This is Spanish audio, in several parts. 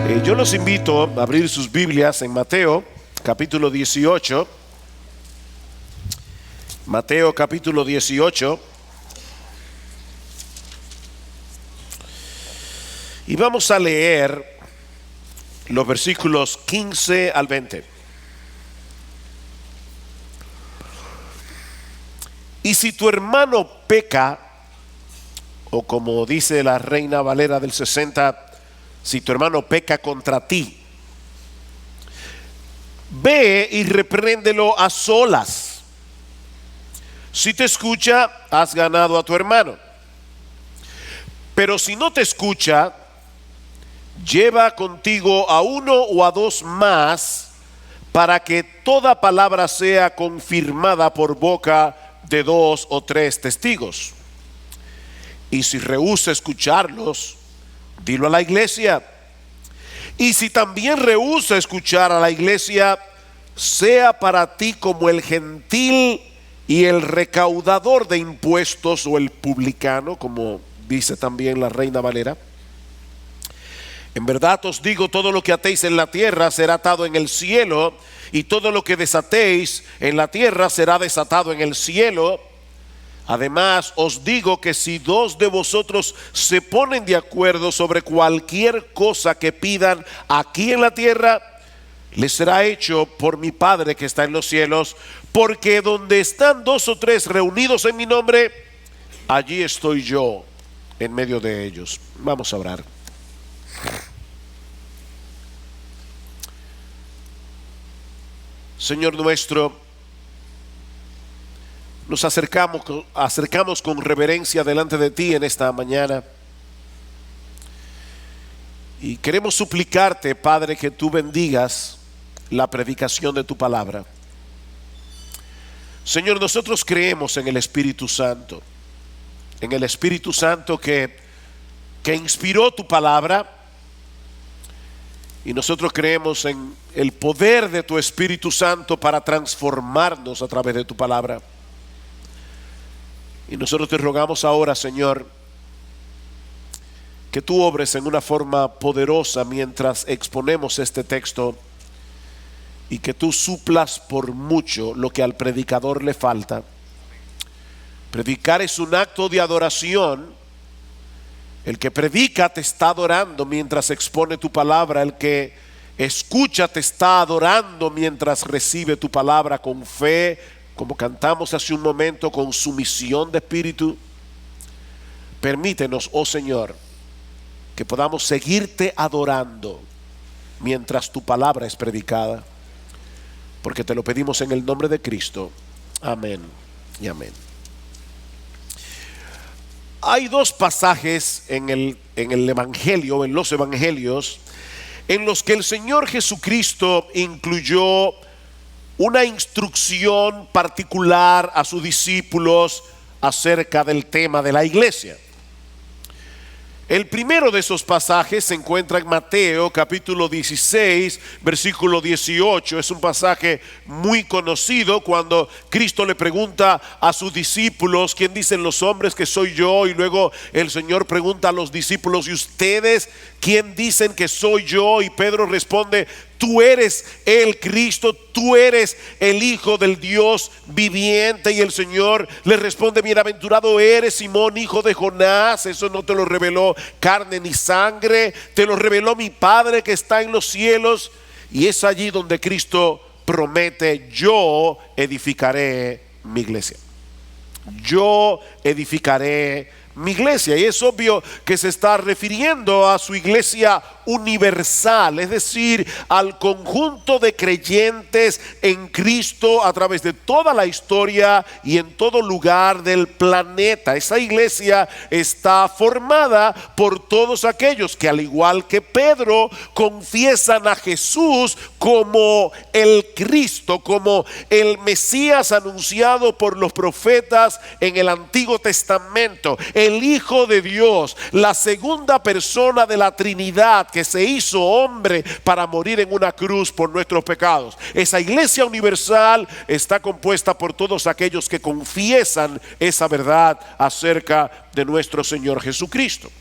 Yo los invito a abrir sus Biblias en Mateo capítulo 18. Mateo capítulo 18. Y vamos a leer los versículos 15 al 20. Y si tu hermano peca, o como dice la Reina Valera del 60, si tu hermano peca contra ti, ve y repréndelo a solas. Si te escucha, has ganado a tu hermano. Pero si no te escucha, lleva contigo a uno o a dos más, para que toda palabra sea confirmada por boca de dos o tres testigos. Y si rehúsa escucharlos, dilo a la iglesia. Y si también rehúsa escuchar a la iglesia, sea para ti como el gentil y el recaudador de impuestos, o el publicano, como dice también la Reina Valera. En verdad os digo, todo lo que atéis en la tierra será atado en el cielo, y todo lo que desatéis en la tierra será desatado en el cielo. Además os digo que si dos de vosotros se ponen de acuerdo sobre cualquier cosa que pidan aquí en la tierra, les será hecho por mi Padre que está en los cielos. Porque donde están dos o tres reunidos en mi nombre, allí estoy yo en medio de ellos. Vamos a orar. Señor nuestro, nos acercamos con reverencia delante de ti en esta mañana. Y queremos suplicarte, Padre, que tú bendigas la predicación de tu palabra. Señor, nosotros creemos en el Espíritu Santo. En el Espíritu Santo que inspiró tu palabra. Y nosotros creemos en el poder de tu Espíritu Santo para transformarnos a través de tu palabra. Y nosotros te rogamos ahora, Señor, que tú obres en una forma poderosa mientras exponemos este texto, y que tú suplas por mucho lo que al predicador le falta. Predicar es un acto de adoración. El que predica te está adorando mientras expone tu palabra. El que escucha te está adorando mientras recibe tu palabra con fe, como cantamos hace un momento, con sumisión de espíritu. Permítenos, oh Señor, que podamos seguirte adorando mientras tu palabra es predicada, porque te lo pedimos en el nombre de Cristo. Amén y amén. Hay dos pasajes en el Evangelio, en los Evangelios, en los que el Señor Jesucristo incluyó una instrucción particular a sus discípulos acerca del tema de la iglesia. El primero de esos pasajes se encuentra en Mateo capítulo 16 versículo 18. Es un pasaje muy conocido cuando Cristo le pregunta a sus discípulos: ¿quién dicen los hombres que soy yo? Y luego el Señor pregunta a los discípulos: ¿y ustedes quién dicen que soy yo? Y Pedro responde: tú eres el Cristo, tú eres el Hijo del Dios viviente. Y el Señor le responde: bienaventurado eres, Simón, hijo de Jonás. Eso no te lo reveló carne ni sangre, te lo reveló mi Padre que está en los cielos. Y es allí donde Cristo promete: yo edificaré mi iglesia. Yo edificaré mi iglesia. Y es obvio que se está refiriendo a su iglesia universal, es decir, al conjunto de creyentes en Cristo a través de toda la historia y en todo lugar del planeta. Esa iglesia está formada por todos aquellos que, al igual que Pedro, confiesan a Jesús como el Cristo, como el Mesías anunciado por los profetas en el Antiguo Testamento, el Hijo de Dios, la segunda persona de la Trinidad que se hizo hombre para morir en una cruz por nuestros pecados. Esa iglesia universal está compuesta por todos aquellos que confiesan esa verdad acerca de nuestro Señor Jesucristo.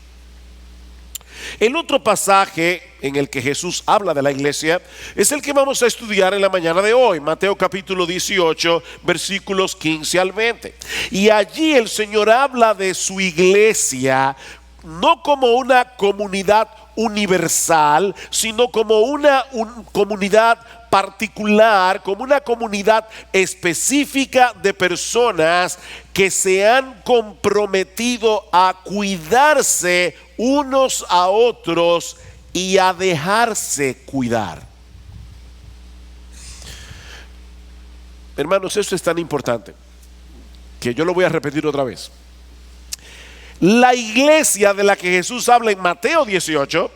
El otro pasaje en el que Jesús habla de la iglesia es el que vamos a estudiar en la mañana de hoy, Mateo capítulo 18, versículos 15 al 20. Y allí el Señor habla de su iglesia no como una comunidad universal, sino como una comunidad particular, como una comunidad específica de personas que se han comprometido a cuidarse unos a otros y a dejarse cuidar. Hermanos, esto es tan importante que yo lo voy a repetir otra vez. La iglesia de la que Jesús habla en Mateo 18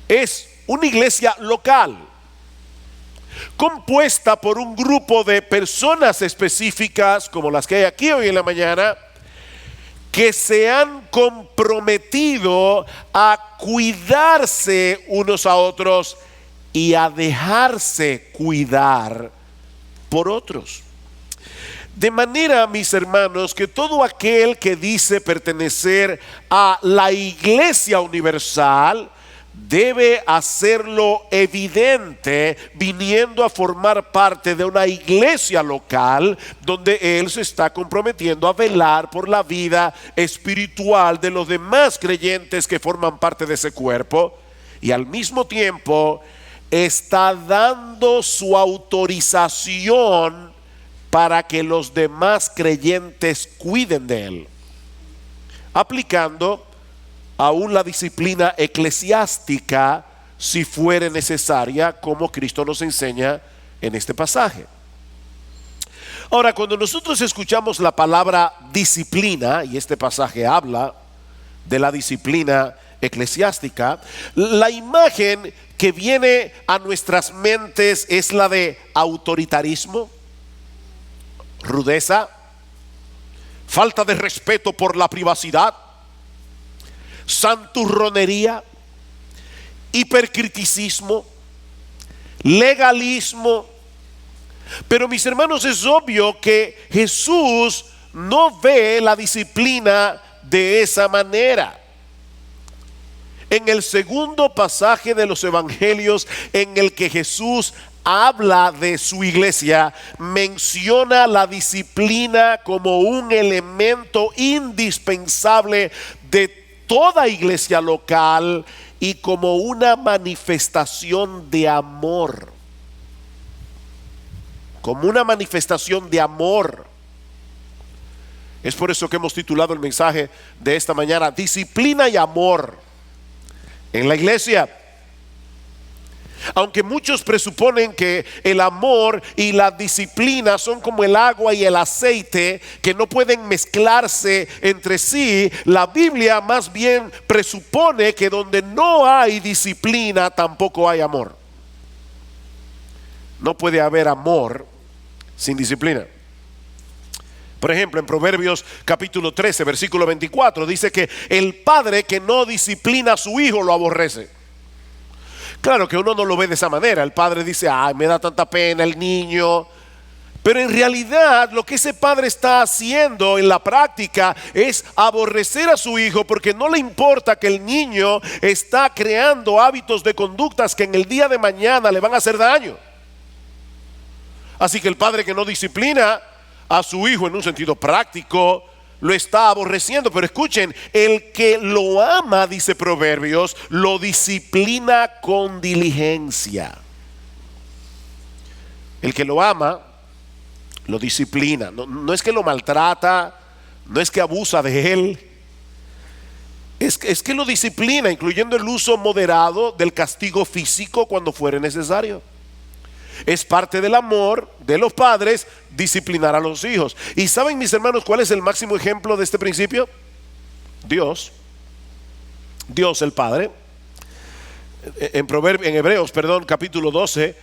es una iglesia local, compuesta por un grupo de personas específicas como las que hay aquí hoy en la mañana, que se han comprometido a cuidarse unos a otros y a dejarse cuidar por otros. De manera, mis hermanos, que todo aquel que dice pertenecer a la iglesia universal debe hacerlo evidente viniendo a formar parte de una iglesia local donde él se está comprometiendo a velar por la vida espiritual de los demás creyentes que forman parte de ese cuerpo, y al mismo tiempo está dando su autorización para que los demás creyentes cuiden de él, aplicando aún la disciplina eclesiástica si fuere necesaria, como Cristo nos enseña en este pasaje. Ahora, cuando nosotros escuchamos la palabra disciplina, y este pasaje habla de la disciplina eclesiástica, la imagen que viene a nuestras mentes es la de autoritarismo, rudeza, falta de respeto por la privacidad, santurronería, hipercriticismo, legalismo. Pero mis hermanos, es obvio que Jesús no ve la disciplina de esa manera. En el segundo pasaje de los evangelios en el que Jesús habla de su iglesia, menciona la disciplina como un elemento indispensable de toda iglesia local y como una manifestación de amor. Como una manifestación de amor. Es por eso que hemos titulado el mensaje de esta mañana: disciplina y amor en la iglesia. Aunque muchos presuponen que el amor y la disciplina son como el agua y el aceite, que no pueden mezclarse entre sí, la Biblia más bien presupone que donde no hay disciplina tampoco hay amor. No puede haber amor sin disciplina. Por ejemplo, en Proverbios capítulo 13, versículo 24, dice que el padre que no disciplina a su hijo lo aborrece. Claro que uno no lo ve de esa manera. El padre dice: ay, me da tanta pena el niño. Pero en realidad lo que ese padre está haciendo en la práctica es aborrecer a su hijo, porque no le importa que el niño está creando hábitos de conductas que en el día de mañana le van a hacer daño. Así que el padre que no disciplina a su hijo en un sentido práctico lo está aborreciendo. Pero escuchen, el que lo ama, dice Proverbios, lo disciplina con diligencia. El que lo ama lo disciplina. No es que lo maltrata, no es que abusa de él, es que lo disciplina, incluyendo el uso moderado del castigo físico cuando fuere necesario. Es parte del amor de los padres disciplinar a los hijos. ¿Y saben, mis hermanos, cuál es el máximo ejemplo de este principio? Dios el Padre. En Hebreos, capítulo 12,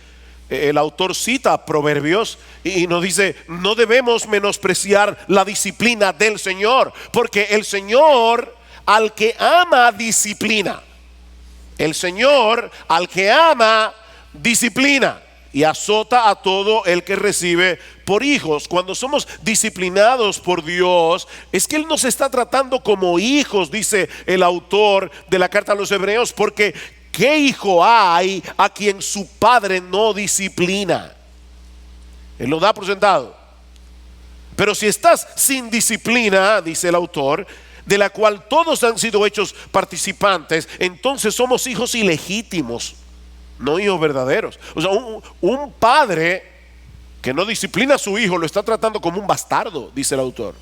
el autor cita Proverbios y nos dice: no debemos menospreciar la disciplina del Señor, porque el Señor al que ama disciplina. El Señor al que ama disciplina. y azota a todo el que recibe por hijos. Cuando somos disciplinados por Dios, es que Él nos está tratando como hijos, dice el autor de la carta a los Hebreos, porque ¿qué hijo hay a quien su padre no disciplina? Él lo da por sentado. Pero si estás sin disciplina, dice el autor, de la cual todos han sido hechos participantes, entonces somos hijos ilegítimos, no hijos verdaderos. O sea, un padre que no disciplina a su hijo lo está tratando como un bastardo, dice el autor.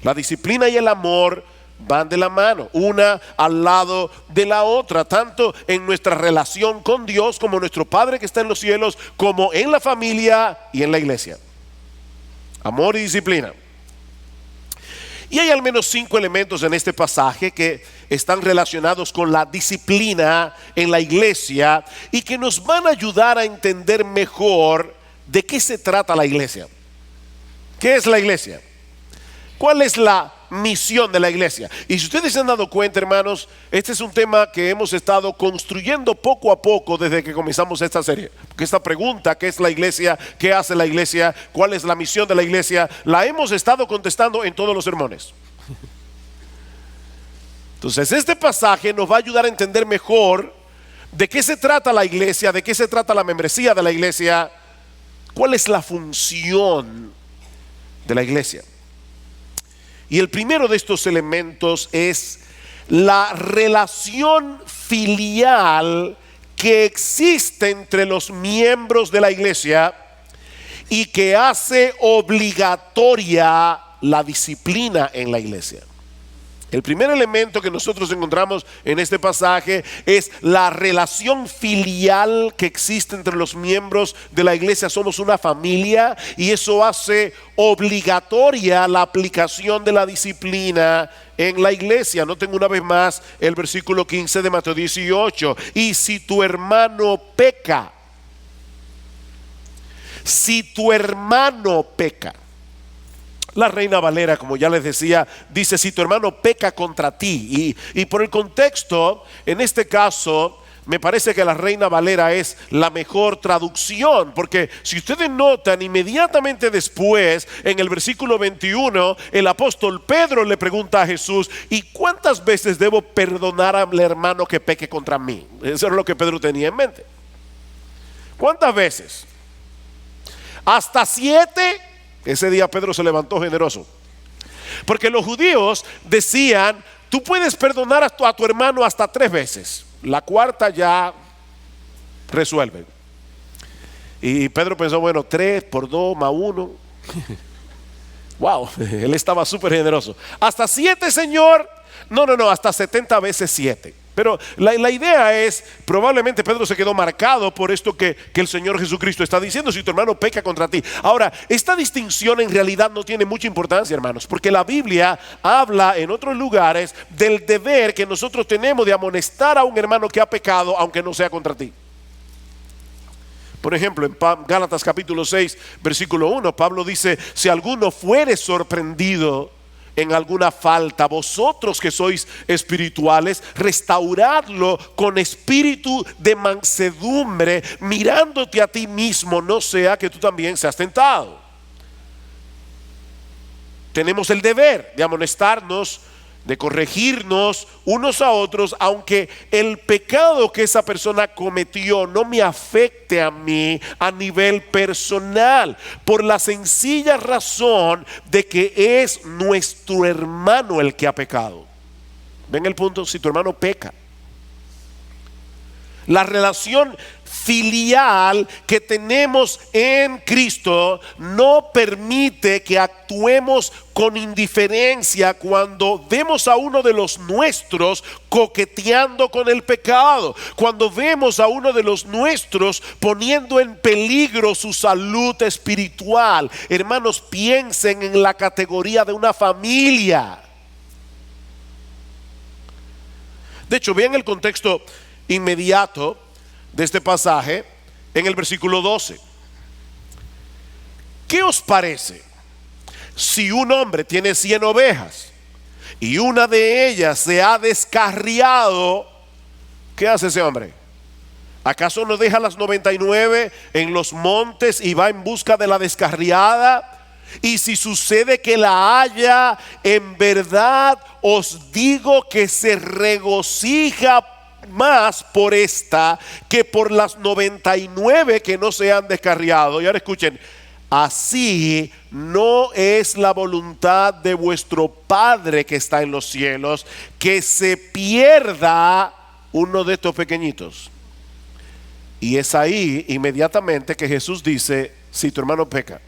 La disciplina y el amor van de la mano, una al lado de la otra, tanto en nuestra relación con Dios como nuestro Padre que está en los cielos, como en la familia y en la iglesia. Amor y disciplina. Y hay al menos 5 elementos en este pasaje que están relacionados con la disciplina en la iglesia y que nos van a ayudar a entender mejor de qué se trata la iglesia. ¿Qué es la iglesia? ¿Cuál es la misión de la iglesia? Y si ustedes se han dado cuenta, hermanos, este es un tema que hemos estado construyendo poco a poco desde que comenzamos esta serie. Porque esta pregunta, ¿qué es la iglesia? ¿Qué hace la iglesia? ¿Cuál es la misión de la iglesia? La hemos estado contestando en todos los sermones. Entonces este pasaje nos va a ayudar a entender mejor de qué se trata la iglesia, de qué se trata la membresía de la iglesia, cuál es la función de la iglesia. Y el primero de estos elementos es la relación filial que existe entre los miembros de la iglesia y que hace obligatoria la disciplina en la iglesia. El primer elemento que nosotros encontramos en este pasaje es la relación filial que existe entre los miembros de la iglesia. Somos una familia y eso hace obligatoria la aplicación de la disciplina en la iglesia. Noten una vez más el versículo 15 de Mateo 18. Y si tu hermano peca, la Reina Valera, como ya les decía, dice si tu hermano peca contra ti. Y por el contexto, en este caso, me parece que la Reina Valera es la mejor traducción. Porque si ustedes notan, inmediatamente después, en el versículo 21, el apóstol Pedro le pregunta a Jesús: ¿y cuántas veces debo perdonar al hermano que peque contra mí? Eso es lo que Pedro tenía en mente. ¿Cuántas veces? ¿Hasta 7? Ese día Pedro se levantó generoso, porque los judíos decían: tú puedes perdonar a tu hermano hasta 3 veces, la cuarta ya resuelve. Y Pedro pensó: bueno, 3 por 2 más 1. Wow, él estaba súper generoso. ¿Hasta 7, Señor? No, hasta 70 veces 7. Pero la idea es, probablemente Pedro se quedó marcado por esto que el Señor Jesucristo está diciendo: si tu hermano peca contra ti. Ahora, esta distinción en realidad no tiene mucha importancia, hermanos, porque la Biblia habla en otros lugares del deber que nosotros tenemos de amonestar a un hermano que ha pecado, aunque no sea contra ti. Por ejemplo, en Gálatas capítulo 6, versículo 1, Pablo dice: si alguno fuere sorprendido en alguna falta, vosotros que sois espirituales, restauradlo con espíritu de mansedumbre, mirándote a ti mismo, no sea que tú también seas tentado. Tenemos el deber de amonestarnos, de corregirnos unos a otros, aunque el pecado que esa persona cometió no me afecte a mí a nivel personal, por la sencilla razón de que es nuestro hermano el que ha pecado. ¿Ven el punto? Si tu hermano peca, la relación filial que tenemos en Cristo no permite que actuemos con indiferencia cuando vemos a uno de los nuestros coqueteando con el pecado, cuando vemos a uno de los nuestros poniendo en peligro su salud espiritual. Hermanos, piensen en la categoría de una familia. De hecho, vean el contexto inmediato de este pasaje en el versículo 12. ¿Qué os parece si un hombre tiene 100 ovejas y una de ellas se ha descarriado? ¿Qué hace ese hombre? ¿Acaso no deja las 99 en los montes y va en busca de la descarriada? Y si sucede que la haya, en verdad os digo que se regocija más por esta que por las 99 que no se han descarriado. Y ahora escuchen, así no es la voluntad de vuestro Padre que está en los cielos, que se pierda uno de estos pequeñitos. Y es ahí inmediatamente que Jesús dice, si tu hermano peca.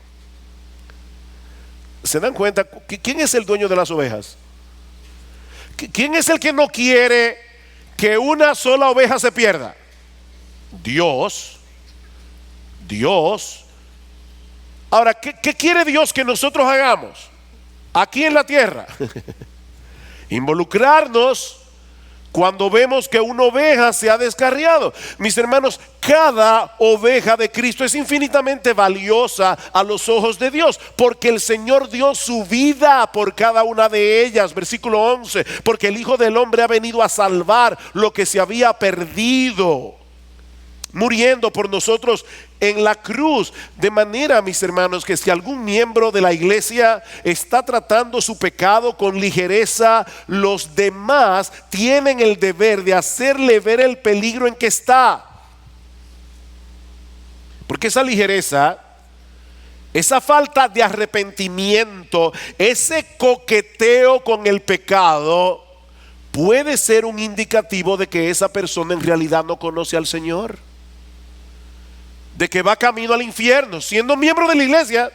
¿Se dan cuenta? ¿Quién es el dueño de las ovejas? ¿Quién es el que no quiere que una sola oveja se pierda? Dios. Dios. Ahora, ¿qué quiere Dios que nosotros hagamos aquí en la tierra? Involucrarnos cuando vemos que una oveja se ha descarriado. Mis hermanos, cada oveja de Cristo es infinitamente valiosa a los ojos de Dios, porque el Señor dio su vida por cada una de ellas. Versículo 11, porque el Hijo del Hombre ha venido a salvar lo que se había perdido, muriendo por nosotros en la cruz. De manera, mis hermanos, que si algún miembro de la iglesia está tratando su pecado con ligereza, los demás tienen el deber de hacerle ver el peligro en que está. Porque esa ligereza, esa falta de arrepentimiento, ese coqueteo con el pecado, puede ser un indicativo de que esa persona en realidad no conoce al Señor, de que va camino al infierno, siendo miembro de la iglesia.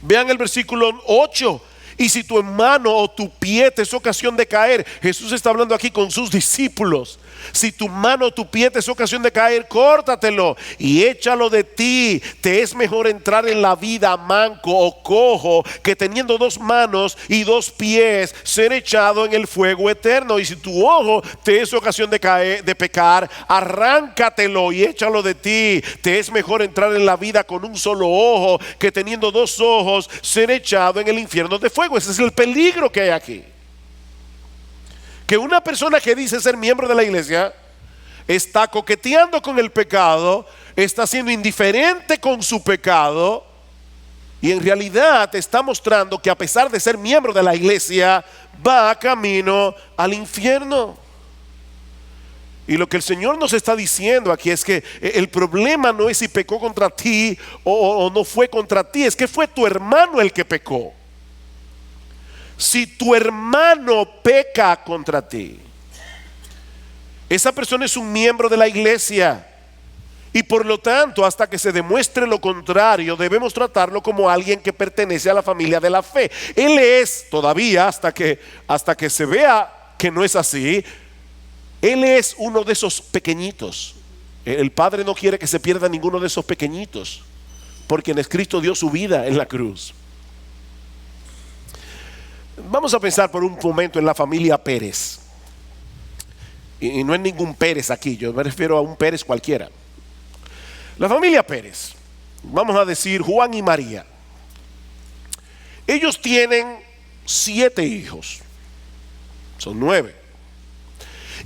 Vean el versículo 8. Y si tu hermano o tu pie te es ocasión de caer, Jesús está hablando aquí con sus discípulos. Si tu mano o tu pie te es ocasión de caer, córtatelo y échalo de ti. Te es mejor entrar en la vida manco o cojo, que teniendo dos manos y dos pies ser echado en el fuego eterno. Y si tu ojo te es ocasión de caer, de pecar, arráncatelo y échalo de ti. Te es mejor entrar en la vida con un solo ojo, que teniendo dos ojos ser echado en el infierno de fuego. Ese es el peligro que hay aquí. Que una persona que dice ser miembro de la iglesia está coqueteando con el pecado, está siendo indiferente con su pecado, y en realidad está mostrando que a pesar de ser miembro de la iglesia, va camino al infierno. Y lo que el Señor nos está diciendo aquí es que el problema no es si pecó contra ti o no fue contra ti, es que fue tu hermano el que pecó. Si tu hermano peca contra ti, esa persona es un miembro de la iglesia, y por lo tanto, hasta que se demuestre lo contrario, debemos tratarlo como alguien que pertenece a la familia de la fe. Él es todavía, hasta que se vea que no es así, él es uno de esos pequeñitos. El Padre no quiere que se pierda ninguno de esos pequeñitos, porque en Cristo dio su vida en la cruz. Vamos a pensar por un momento en la familia Pérez. Y no es ningún Pérez aquí, yo me refiero a un Pérez cualquiera. La familia Pérez, vamos a decir Juan y María. Ellos tienen 7 hijos, son 9.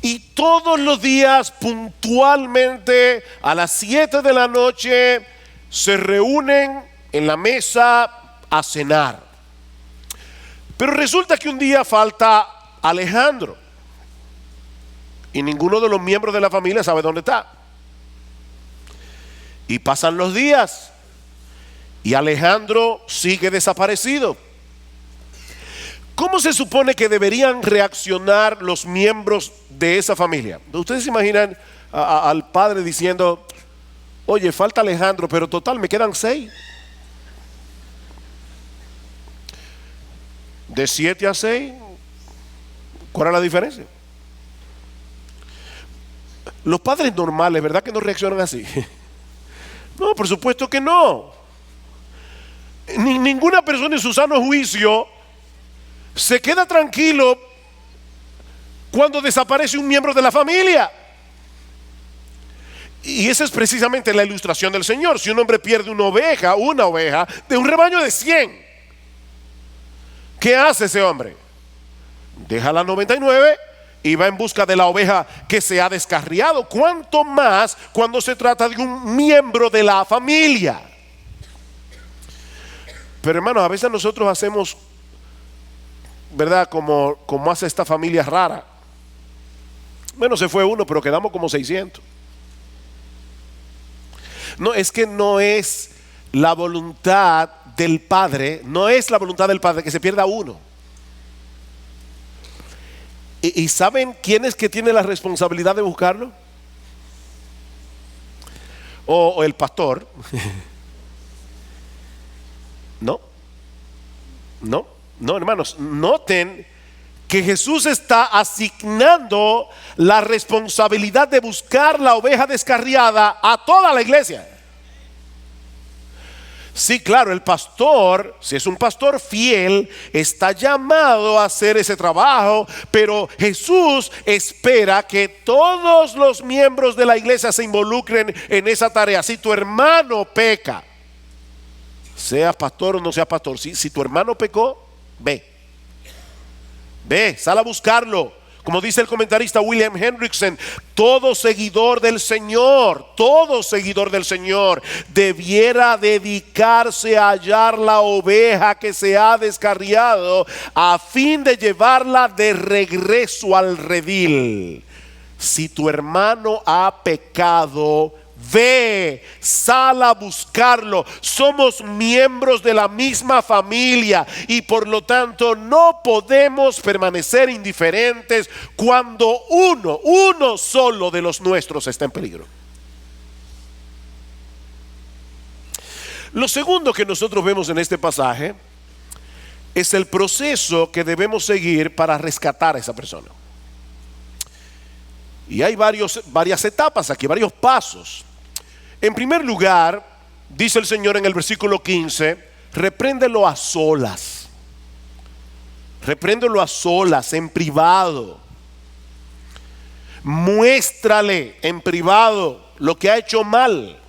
Y todos los días puntualmente a las 7 de la noche se reúnen en la mesa a cenar. Pero resulta que un día falta Alejandro, y ninguno de los miembros de la familia sabe dónde está. Y pasan los días y Alejandro sigue desaparecido. ¿Cómo se supone que deberían reaccionar los miembros de esa familia? Ustedes se imaginan al padre diciendo: oye, falta Alejandro, pero total me quedan 6. De 7 a 6, ¿cuál es la diferencia? Los padres normales, ¿verdad que no reaccionan así? No, por supuesto que no. Ninguna persona en su sano juicio se queda tranquilo cuando desaparece un miembro de la familia. Y esa es precisamente la ilustración del Señor. Si un hombre pierde una oveja de un rebaño de 100, ¿qué hace ese hombre? Deja las 99 y va en busca de la oveja que se ha descarriado. ¿Cuánto más cuando se trata de un miembro de la familia? Pero hermanos, a veces nosotros hacemos, ¿verdad? Como hace esta familia rara. Bueno, se fue uno, pero quedamos como 600. No, es que no es la voluntad del Padre, no es la voluntad del Padre que se pierda uno. ¿Y saben quién es que tiene la responsabilidad de buscarlo? O el pastor. No, hermanos, noten que Jesús está asignando la responsabilidad de buscar la oveja descarriada a toda la iglesia. Sí, claro, el pastor, si es un pastor fiel, está llamado a hacer ese trabajo, pero Jesús espera que todos los miembros de la iglesia se involucren en esa tarea. Si tu hermano peca, seas pastor o no seas pastor, si tu hermano pecó, ve, sal a buscarlo. Como dice el comentarista William Hendrickson, todo seguidor del Señor debiera dedicarse a hallar la oveja que se ha descarriado a fin de llevarla de regreso al redil. Si tu hermano ha pecado, ve, sal a buscarlo. Somos miembros de la misma familia y por lo tanto no podemos permanecer indiferentes cuando uno solo de los nuestros está en peligro. Lo segundo que nosotros vemos en este pasaje es el proceso que debemos seguir para rescatar a esa persona. Y hay varias etapas aquí, varios pasos. En primer lugar, dice el Señor en el versículo 15, repréndelo a solas. Repréndelo a solas, en privado. Muéstrale en privado lo que ha hecho mal.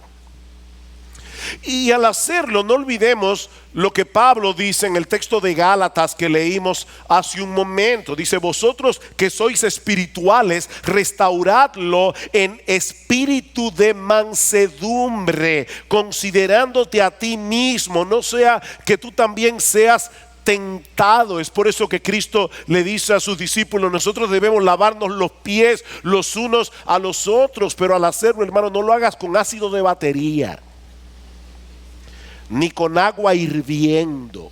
Y al hacerlo, no olvidemos lo que Pablo dice en el texto de Gálatas que leímos hace un momento. Dice: vosotros que sois espirituales, restauradlo en espíritu de mansedumbre, considerándote a ti mismo, no sea que tú también seas tentado. Es por eso que Cristo le dice a sus discípulos: nosotros debemos lavarnos los pies los unos a los otros, pero al hacerlo, hermano, no lo hagas con ácido de batería, ni con agua hirviendo.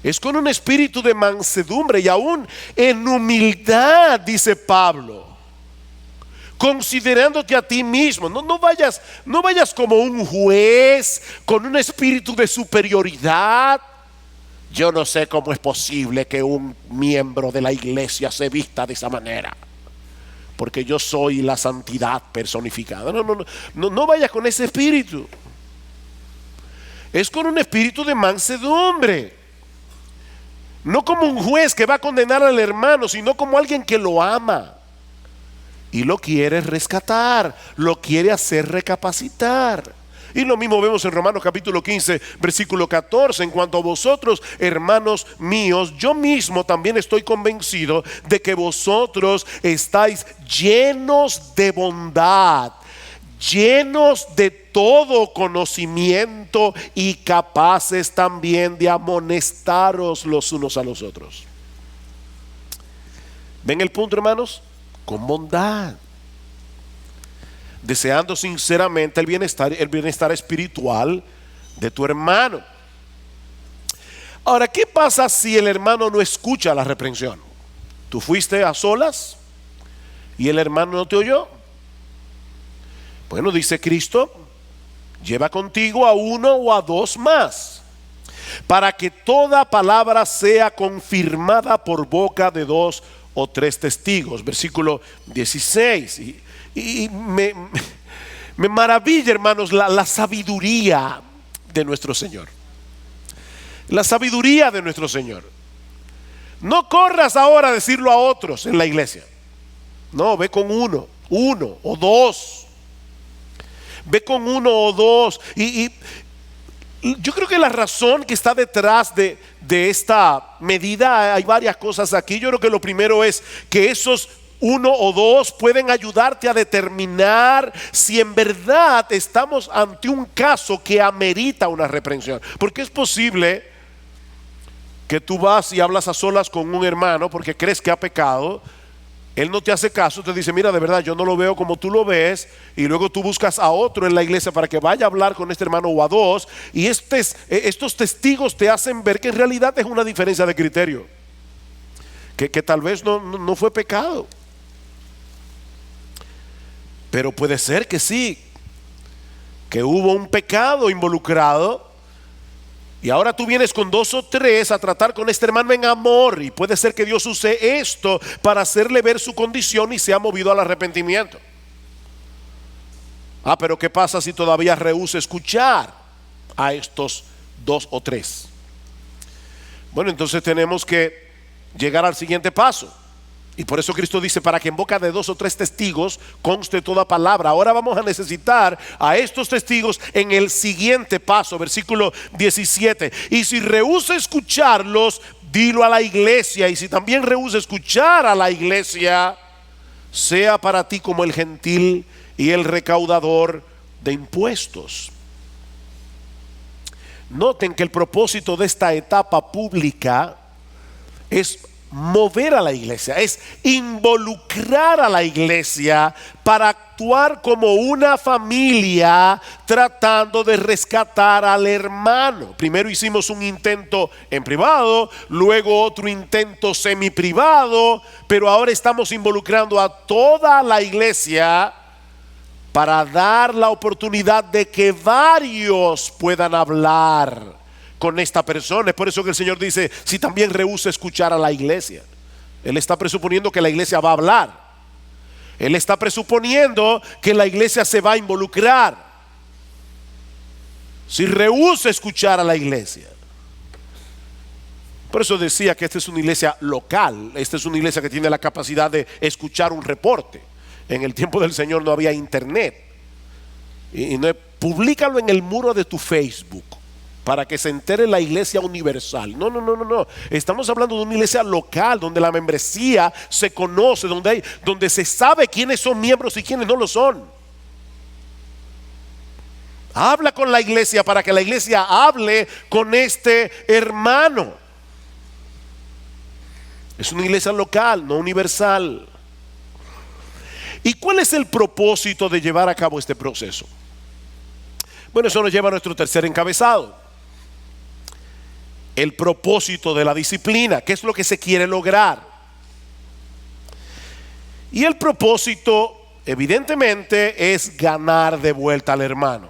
Es con un espíritu de mansedumbre y aún en humildad, dice Pablo, considerándote a ti mismo. No vayas como un juez con un espíritu de superioridad. Yo no sé cómo es posible que un miembro de la iglesia se vista de esa manera, porque yo soy la santidad personificada. No vayas con ese espíritu. Es con un espíritu de mansedumbre, no como un juez que va a condenar al hermano, sino como alguien que lo ama y lo quiere rescatar, lo quiere hacer recapacitar. Y lo mismo vemos en Romanos capítulo 15 versículo 14: en cuanto a vosotros, hermanos míos, yo mismo también estoy convencido de que vosotros estáis llenos de bondad, llenos de todo conocimiento y capaces también de amonestaros los unos a los otros. ¿Ven el punto, hermanos? Con bondad, deseando sinceramente el bienestar espiritual de tu hermano. Ahora, ¿qué pasa si el hermano no escucha la reprensión? Tú fuiste a solas y el hermano no te oyó. Bueno, dice Cristo: lleva contigo a uno o a dos más, para que toda palabra sea confirmada por boca de dos o tres testigos. Versículo 16. Y me maravilla, hermanos, la sabiduría de nuestro Señor. La sabiduría de nuestro Señor. No corras ahora a decirlo a otros en la iglesia. No, ve con uno o dos. Ve con uno o dos. Y Yo creo que la razón que está detrás de esta medida, hay varias cosas aquí. Yo creo que lo primero es que esos uno o dos pueden ayudarte a determinar si en verdad estamos ante un caso que amerita una reprensión. Porque es posible que tú vas y hablas a solas con un hermano porque crees que ha pecado. Él no te hace caso, te dice, mira, de verdad yo no lo veo como tú lo ves, y luego tú buscas a otro en la iglesia para que vaya a hablar con este hermano o a dos, y estos testigos te hacen ver que en realidad es una diferencia de criterio, que tal vez no fue pecado, pero puede ser que sí, que hubo un pecado involucrado. Y ahora tú vienes con dos o tres a tratar con este hermano en amor, y puede ser que Dios use esto para hacerle ver su condición y sea movido al arrepentimiento. Pero ¿qué pasa si todavía rehúsa escuchar a estos dos o tres? Bueno, entonces tenemos que llegar al siguiente paso. Y por eso Cristo dice, para que en boca de dos o tres testigos conste toda palabra. Ahora vamos a necesitar a estos testigos en el siguiente paso, versículo 17. Y si rehúsa escucharlos, dilo a la iglesia. Y si también rehúsa escuchar a la iglesia, sea para ti como el gentil y el recaudador de impuestos. Noten que el propósito de esta etapa pública es mover a la iglesia, es involucrar a la iglesia para actuar como una familia tratando de rescatar al hermano. Primero hicimos un intento en privado, luego otro intento semi privado, pero ahora estamos involucrando a toda la iglesia para dar la oportunidad de que varios puedan hablar con esta persona. Es por eso que el Señor dice, si también rehúsa escuchar a la iglesia. Él está presuponiendo que la iglesia va a hablar. Él está presuponiendo que la iglesia se va a involucrar. Si rehúsa escuchar a la iglesia. Por eso decía que esta es una iglesia local. Esta es una iglesia que tiene la capacidad de escuchar un reporte. En el tiempo del Señor no había internet. Y no, públicalo en el muro de tu Facebook para que se entere la iglesia universal. No. Estamos hablando de una iglesia local donde la membresía se conoce, donde se sabe quiénes son miembros y quiénes no lo son. Habla con la iglesia para que la iglesia hable con este hermano. Es una iglesia local, no universal. ¿Y cuál es el propósito de llevar a cabo este proceso? Bueno, eso nos lleva a nuestro tercer encabezado. El propósito de la disciplina. ¿Qué es lo que se quiere lograr? Y el propósito, evidentemente, es ganar de vuelta al hermano.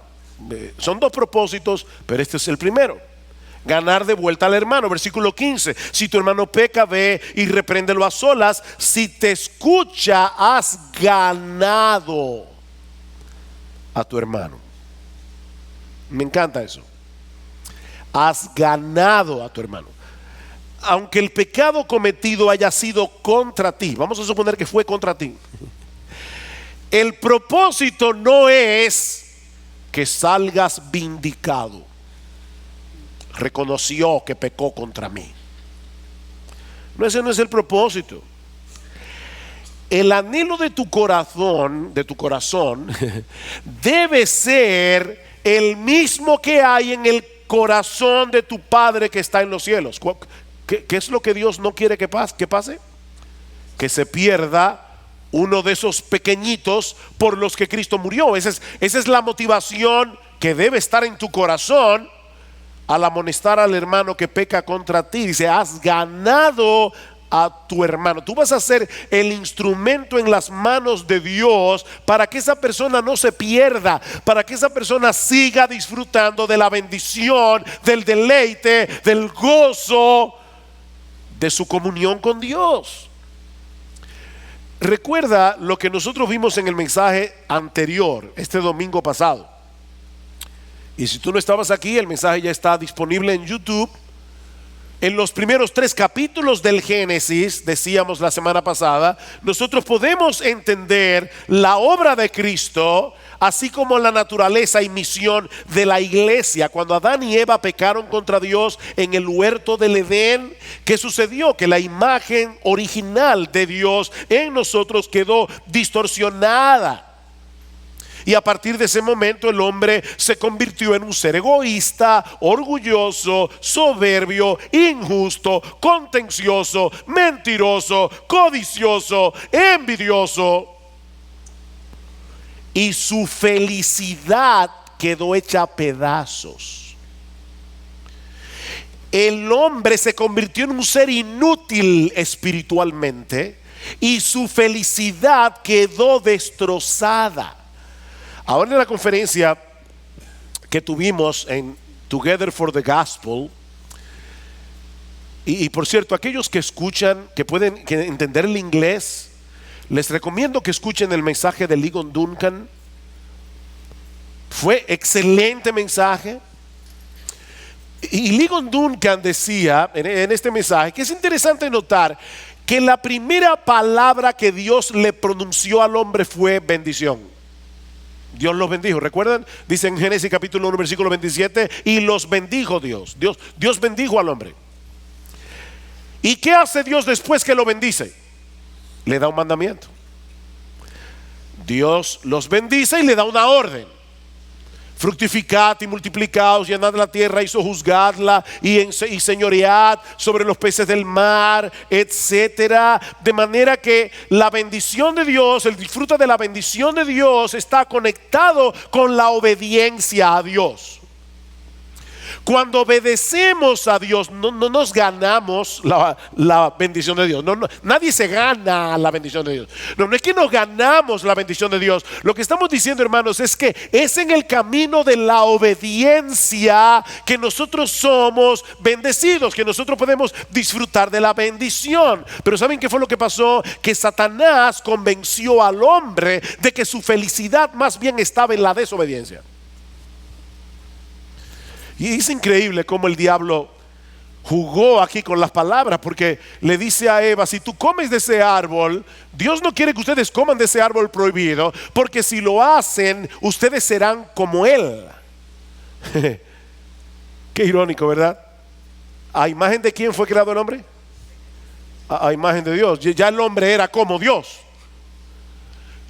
Son dos propósitos, pero este es el primero. Ganar de vuelta al hermano. Versículo 15. Si tu hermano peca, ve y repréndelo a solas. Si te escucha, has ganado a tu hermano. Me encanta eso. Has ganado a tu hermano. Aunque el pecado cometido haya sido contra ti, vamos a suponer que fue contra ti, el propósito no es que salgas vindicado. Reconoció que pecó contra mí. No, ese no es el propósito. El anhelo de tu corazón debe ser el mismo que hay en el corazón de tu Padre que está en los cielos. ¿Qué es lo que Dios no quiere que pase? Que se pierda uno de esos pequeñitos por los que Cristo murió. Esa es la motivación que debe estar en tu corazón al amonestar al hermano que peca contra ti. Dice, has ganado a tu hermano. Tú vas a ser el instrumento en las manos de Dios para que esa persona no se pierda, para que esa persona siga disfrutando de la bendición, del deleite, del gozo de su comunión con Dios. Recuerda lo que nosotros vimos en el mensaje anterior, este domingo pasado. Y si tú no estabas aquí, el mensaje ya está disponible en YouTube. En los primeros 3 capítulos del Génesis, decíamos la semana pasada, nosotros podemos entender la obra de Cristo, así como la naturaleza y misión de la iglesia. Cuando Adán y Eva pecaron contra Dios en el huerto del Edén, ¿qué sucedió? Que la imagen original de Dios en nosotros quedó distorsionada. Y a partir de ese momento el hombre se convirtió en un ser egoísta, orgulloso, soberbio, injusto, contencioso, mentiroso, codicioso, envidioso. Y su felicidad quedó hecha a pedazos. El hombre se convirtió en un ser inútil espiritualmente y su felicidad quedó destrozada. Ahora en la conferencia que tuvimos en Together for the Gospel, y por cierto, aquellos que escuchan, que pueden entender el inglés, les recomiendo que escuchen el mensaje de Ligon Duncan. Fue excelente mensaje. Y Ligon Duncan decía en este mensaje que es interesante notar que la primera palabra que Dios le pronunció al hombre fue bendición. Dios los bendijo, ¿recuerdan? Dice en Génesis capítulo 1 versículo 27, y los bendijo Dios. Dios bendijo al hombre. ¿Y qué hace Dios después que lo bendice? Le da un mandamiento. Dios los bendice y le da una orden: fructificad y multiplicaos, llenad la tierra y sojuzgadla y señoread sobre los peces del mar, etcétera. De manera que la bendición de Dios, el disfrute de la bendición de Dios está conectado con la obediencia a Dios. Cuando obedecemos a Dios, no nos ganamos la bendición de Dios. Nadie se gana la bendición de Dios. No es que nos ganamos la bendición de Dios. Lo que estamos diciendo, hermanos, es que es en el camino de la obediencia que nosotros somos bendecidos, que nosotros podemos disfrutar de la bendición. Pero ¿saben qué fue lo que pasó? Que Satanás convenció al hombre de que su felicidad más bien estaba en la desobediencia. Y es increíble cómo el diablo jugó aquí con las palabras, porque le dice a Eva: si tú comes de ese árbol, Dios no quiere que ustedes coman de ese árbol prohibido, porque si lo hacen, ustedes serán como Él. Qué irónico, ¿verdad? ¿A imagen de quién fue creado el hombre? A imagen de Dios. Ya el hombre era como Dios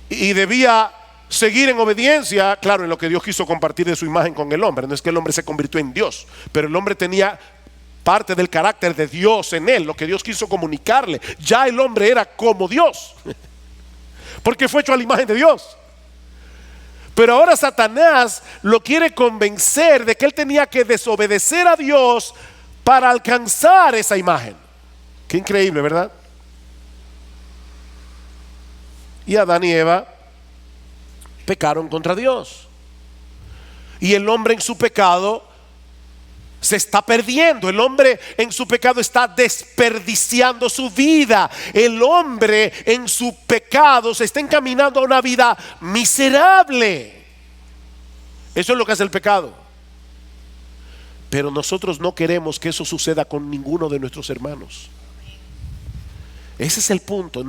y debía seguir en obediencia, claro, en lo que Dios quiso compartir de su imagen con el hombre. No es que el hombre se convirtió en Dios, pero el hombre tenía parte del carácter de Dios en él, lo que Dios quiso comunicarle. Ya el hombre era como Dios, porque fue hecho a la imagen de Dios. Pero ahora Satanás lo quiere convencer de que él tenía que desobedecer a Dios para alcanzar esa imagen. Qué increíble, ¿verdad? Y Adán y Eva pecaron contra Dios, y el hombre en su pecado se está perdiendo. El hombre en su pecado está desperdiciando su vida. El hombre en su pecado se está encaminando a una vida miserable. Eso es lo que hace el pecado. Pero nosotros no queremos que eso suceda con ninguno de nuestros hermanos. Ese es el punto.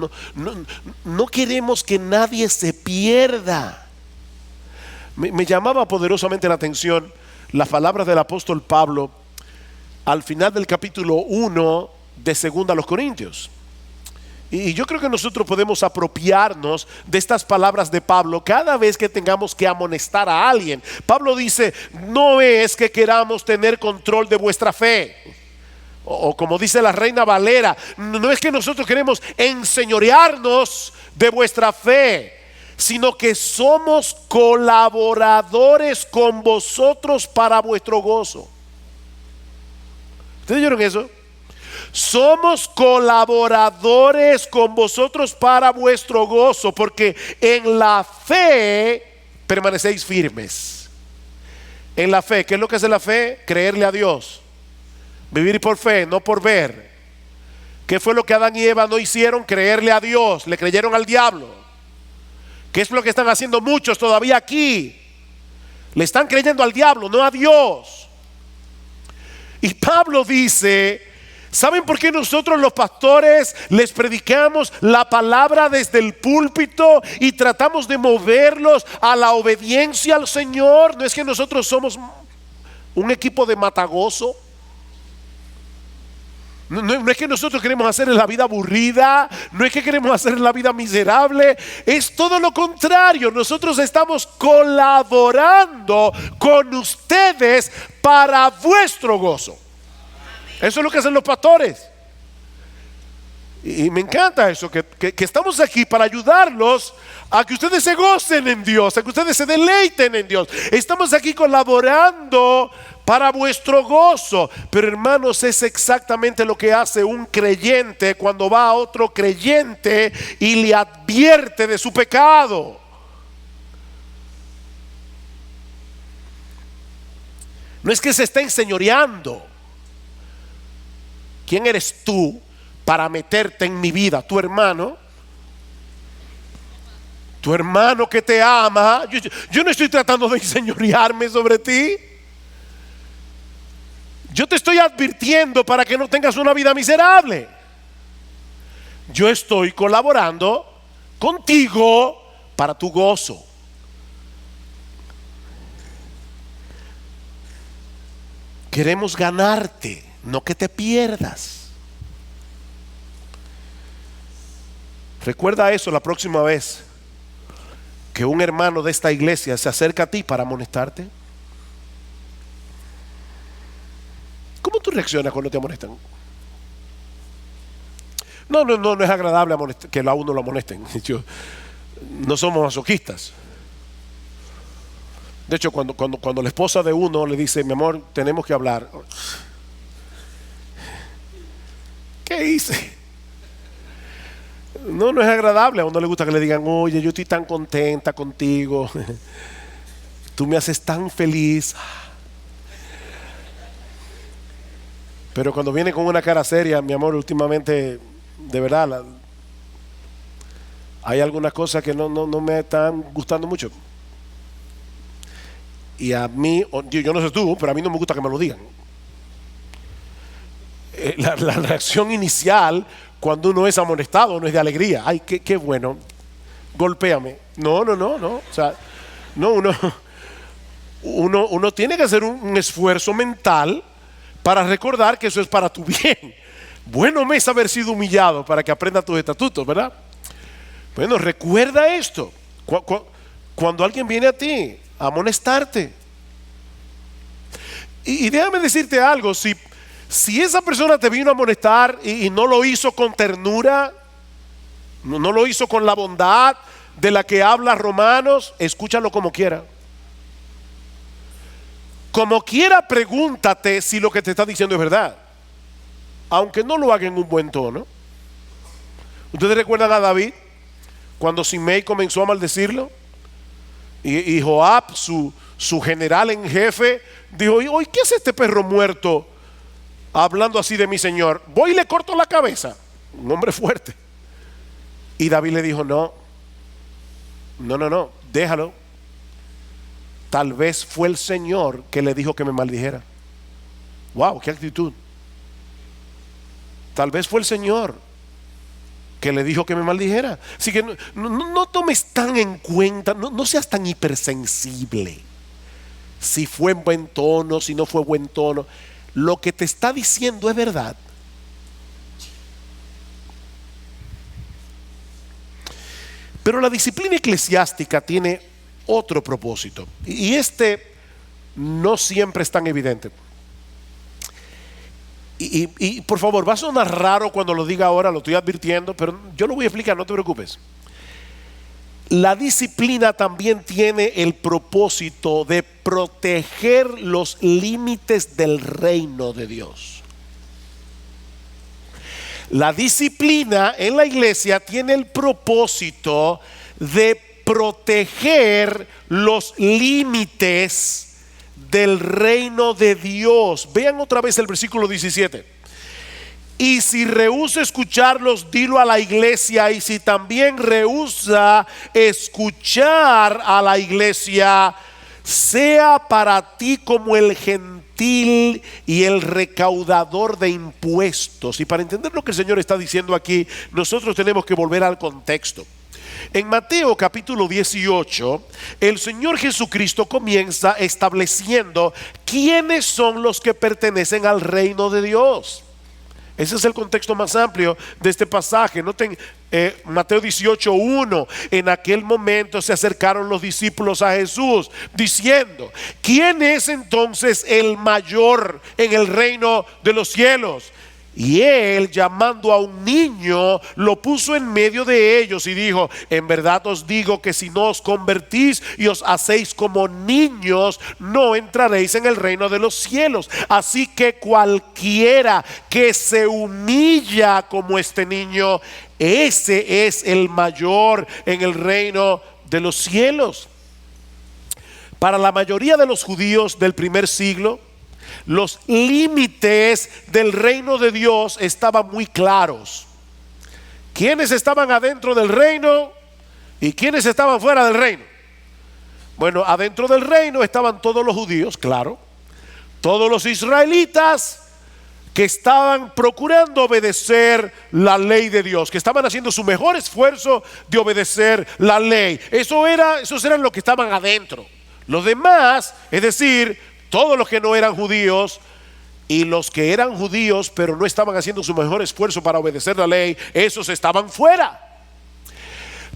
No queremos que nadie se pierda. Me llamaba poderosamente la atención las palabras del apóstol Pablo al final del capítulo 1 de 2 a los Corintios. Y yo creo que nosotros podemos apropiarnos de estas palabras de Pablo cada vez que tengamos que amonestar a alguien. Pablo dice: no es que queramos tener control de vuestra fe, o como dice la Reina Valera, no es que nosotros queremos enseñorearnos de vuestra fe, sino que somos colaboradores con vosotros para vuestro gozo. ¿Ustedes oyeron eso? Somos colaboradores con vosotros para vuestro gozo, porque en la fe permanecéis firmes. En la fe, ¿qué es lo que hace la fe? Creerle a Dios, vivir por fe, no por ver. ¿Qué fue lo que Adán y Eva no hicieron? Creerle a Dios, le creyeron al diablo. ¿Qué es lo que están haciendo muchos todavía aquí? Le están creyendo al diablo, no a Dios. Y Pablo dice ¿Saben por qué nosotros los pastores les predicamos la palabra desde el púlpito y tratamos de moverlos a la obediencia al Señor? No es que nosotros somos un equipo de matagozo. No es que nosotros queremos hacer la vida aburrida, no es que queremos hacer la vida miserable, es todo lo contrario. Nosotros estamos colaborando con ustedes para vuestro gozo. Eso es lo que hacen los pastores. Y me encanta eso, que estamos aquí para ayudarlos a que ustedes se gocen en Dios, a que ustedes se deleiten en Dios. Estamos aquí colaborando para vuestro gozo. Pero hermanos, es exactamente lo que hace un creyente cuando va a otro creyente y le advierte de su pecado. No es que se esté enseñoreando. ¿Quién eres tú para meterte en mi vida? Tu hermano que te ama. Yo no estoy tratando de enseñorearme sobre ti. Yo te estoy advirtiendo para que no tengas una vida miserable. Yo estoy colaborando contigo para tu gozo. Queremos ganarte, no que te pierdas. Recuerda eso la próxima vez que un hermano de esta iglesia se acerca a ti para amonestarte. ¿Cómo tú reaccionas cuando te amonestan? No es agradable que a uno lo amonesten. No somos masoquistas. De hecho, cuando la esposa de uno le dice: mi amor, tenemos que hablar. ¿Qué hice? No es agradable. A uno le gusta que le digan: oye, yo estoy tan contenta contigo, tú me haces tan feliz. Pero cuando viene con una cara seria: mi amor, últimamente, de verdad, hay algunas cosas que no me están gustando mucho. Y a mí, yo no sé tú, pero a mí no me gusta que me lo digan. La reacción inicial cuando uno es amonestado no es de alegría. Ay, qué bueno, golpéame. No. O sea, no, uno tiene que hacer un esfuerzo mental para recordar que eso es para tu bien. Bueno me es haber sido humillado para que aprenda tus estatutos, ¿verdad? Bueno, recuerda esto. Cuando alguien viene a ti a amonestarte, y déjame decirte algo: si esa persona te vino a amonestar y no lo hizo con ternura, no lo hizo con la bondad de la que habla Romanos, escúchalo como quiera. Como quiera, pregúntate si lo que te está diciendo es verdad, aunque no lo haga en un buen tono. ¿Ustedes recuerdan a David cuando Simei comenzó a maldecirlo? Y Joab, su general en jefe, dijo: oye, ¿qué hace este perro muerto hablando así de mi señor? Voy y le corto la cabeza. Un hombre fuerte. Y David le dijo: no, déjalo. Tal vez fue el Señor que le dijo que me maldijera. Wow, qué actitud. Tal vez fue el Señor que le dijo que me maldijera. Así que no tomes tan en cuenta, no seas tan hipersensible. Si fue en buen tono, si no fue buen tono. Lo que te está diciendo es verdad. Pero la disciplina eclesiástica tiene otro propósito, y este no siempre es tan evidente. Y por favor, va a sonar raro cuando lo diga ahora, lo estoy advirtiendo, pero yo lo voy a explicar, no te preocupes. La disciplina también tiene el propósito de proteger los límites del reino de Dios. La disciplina en la iglesia tiene el propósito de proteger los límites del reino de Dios. Vean otra vez el versículo 17. Y si rehúsa escucharlos, dilo a la iglesia. Y si también rehúsa escuchar a la iglesia, sea para ti como el gentil y el recaudador de impuestos. Y para entender lo que el Señor está diciendo aquí, nosotros tenemos que volver al contexto. En Mateo capítulo 18, el Señor Jesucristo comienza estableciendo quiénes son los que pertenecen al reino de Dios. Ese es el contexto más amplio de este pasaje. Noten Mateo 18:1. En aquel momento se acercaron los discípulos a Jesús diciendo: ¿quién es entonces el mayor en el reino de los cielos? Y él, llamando a un niño, lo puso en medio de ellos y dijo: en verdad os digo que si no os convertís y os hacéis como niños, no entraréis en el reino de los cielos. Así que cualquiera que se humilla como este niño, ese es el mayor en el reino de los cielos. Para la mayoría de los judíos del primer siglo, los límites del reino de Dios estaban muy claros. ¿Quiénes estaban adentro del reino y quiénes estaban fuera del reino? Bueno, adentro del reino estaban todos los judíos, claro, todos los israelitas que estaban procurando obedecer la ley de Dios, que estaban haciendo su mejor esfuerzo de obedecer la ley. Esos eran los que estaban adentro. Los demás, es decir, todos los que no eran judíos y los que eran judíos pero no estaban haciendo su mejor esfuerzo para obedecer la ley, esos estaban fuera.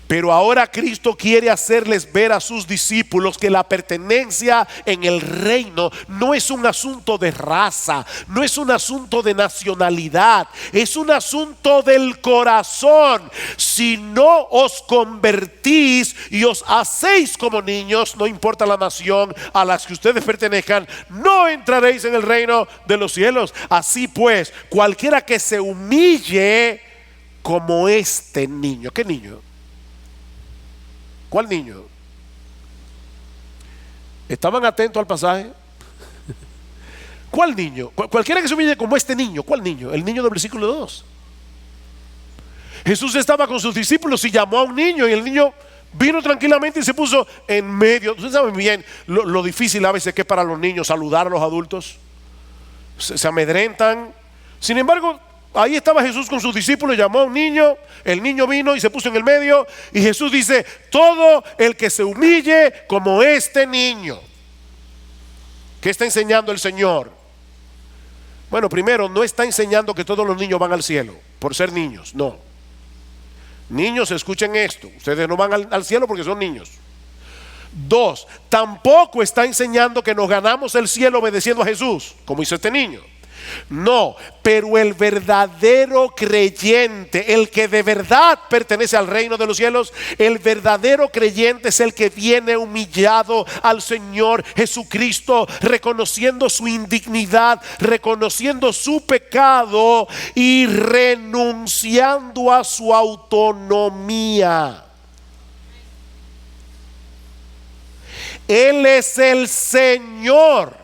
Pero ahora Cristo quiere hacerles ver a sus discípulos que la pertenencia en el reino no es un asunto de raza, no es un asunto de nacionalidad, es un asunto del corazón. Si no os convertís y os hacéis como niños, no importa la nación a la que ustedes pertenezcan, no entraréis en el reino de los cielos. Así pues, cualquiera que se humille como este niño. ¿Qué niño? ¿Cuál niño? ¿Estaban atentos al pasaje? ¿Cuál niño? Cualquiera que se humille como este niño. ¿Cuál niño? El niño del versículo 2. Jesús estaba con sus discípulos y llamó a un niño, y el niño vino tranquilamente y se puso en medio. Ustedes saben bien lo difícil a veces que es para los niños saludar a los adultos. Se amedrentan. Sin embargo, ahí estaba Jesús con sus discípulos, llamó a un niño, el niño vino y se puso en el medio, y Jesús dice: todo el que se humille como este niño. ¿Qué está enseñando el Señor? Bueno, primero, no está enseñando que todos los niños van al cielo por ser niños, no. Niños, escuchen esto, ustedes no van al cielo porque son niños. Dos, tampoco está enseñando que nos ganamos el cielo obedeciendo a Jesús, como hizo este niño. No, pero el verdadero creyente, el que de verdad pertenece al reino de los cielos, el verdadero creyente es el que viene humillado al Señor Jesucristo, reconociendo su indignidad, reconociendo su pecado y renunciando a su autonomía. Él es el Señor.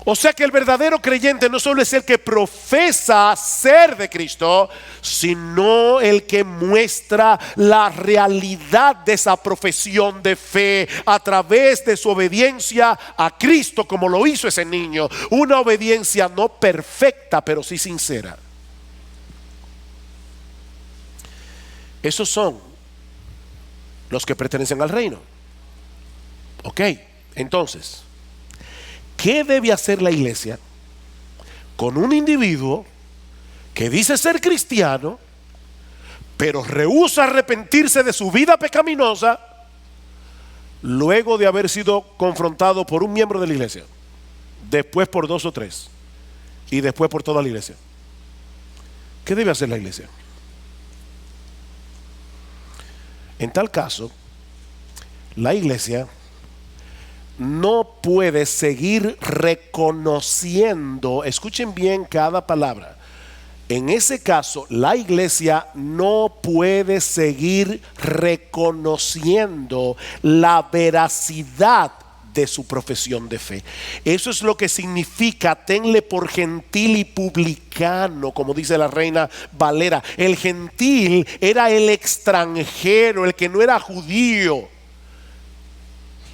O sea que el verdadero creyente no solo es el que profesa ser de Cristo, sino el que muestra la realidad de esa profesión de fe a través de su obediencia a Cristo, como lo hizo ese niño. Una obediencia no perfecta, pero sí sincera. Esos son los que pertenecen al reino. Ok, entonces, ¿qué debe hacer la iglesia con un individuo que dice ser cristiano, pero rehúsa arrepentirse de su vida pecaminosa luego de haber sido confrontado por un miembro de la iglesia, después por 2 o 3 y después por toda la iglesia? ¿Qué debe hacer la iglesia? En tal caso, la iglesia no puede seguir reconociendo, escuchen bien cada palabra. En ese caso, la iglesia no puede seguir reconociendo la veracidad de su profesión de fe. Eso es lo que significa tenle por gentil y publicano, como dice la Reina Valera. El gentil era el extranjero, el que no era judío.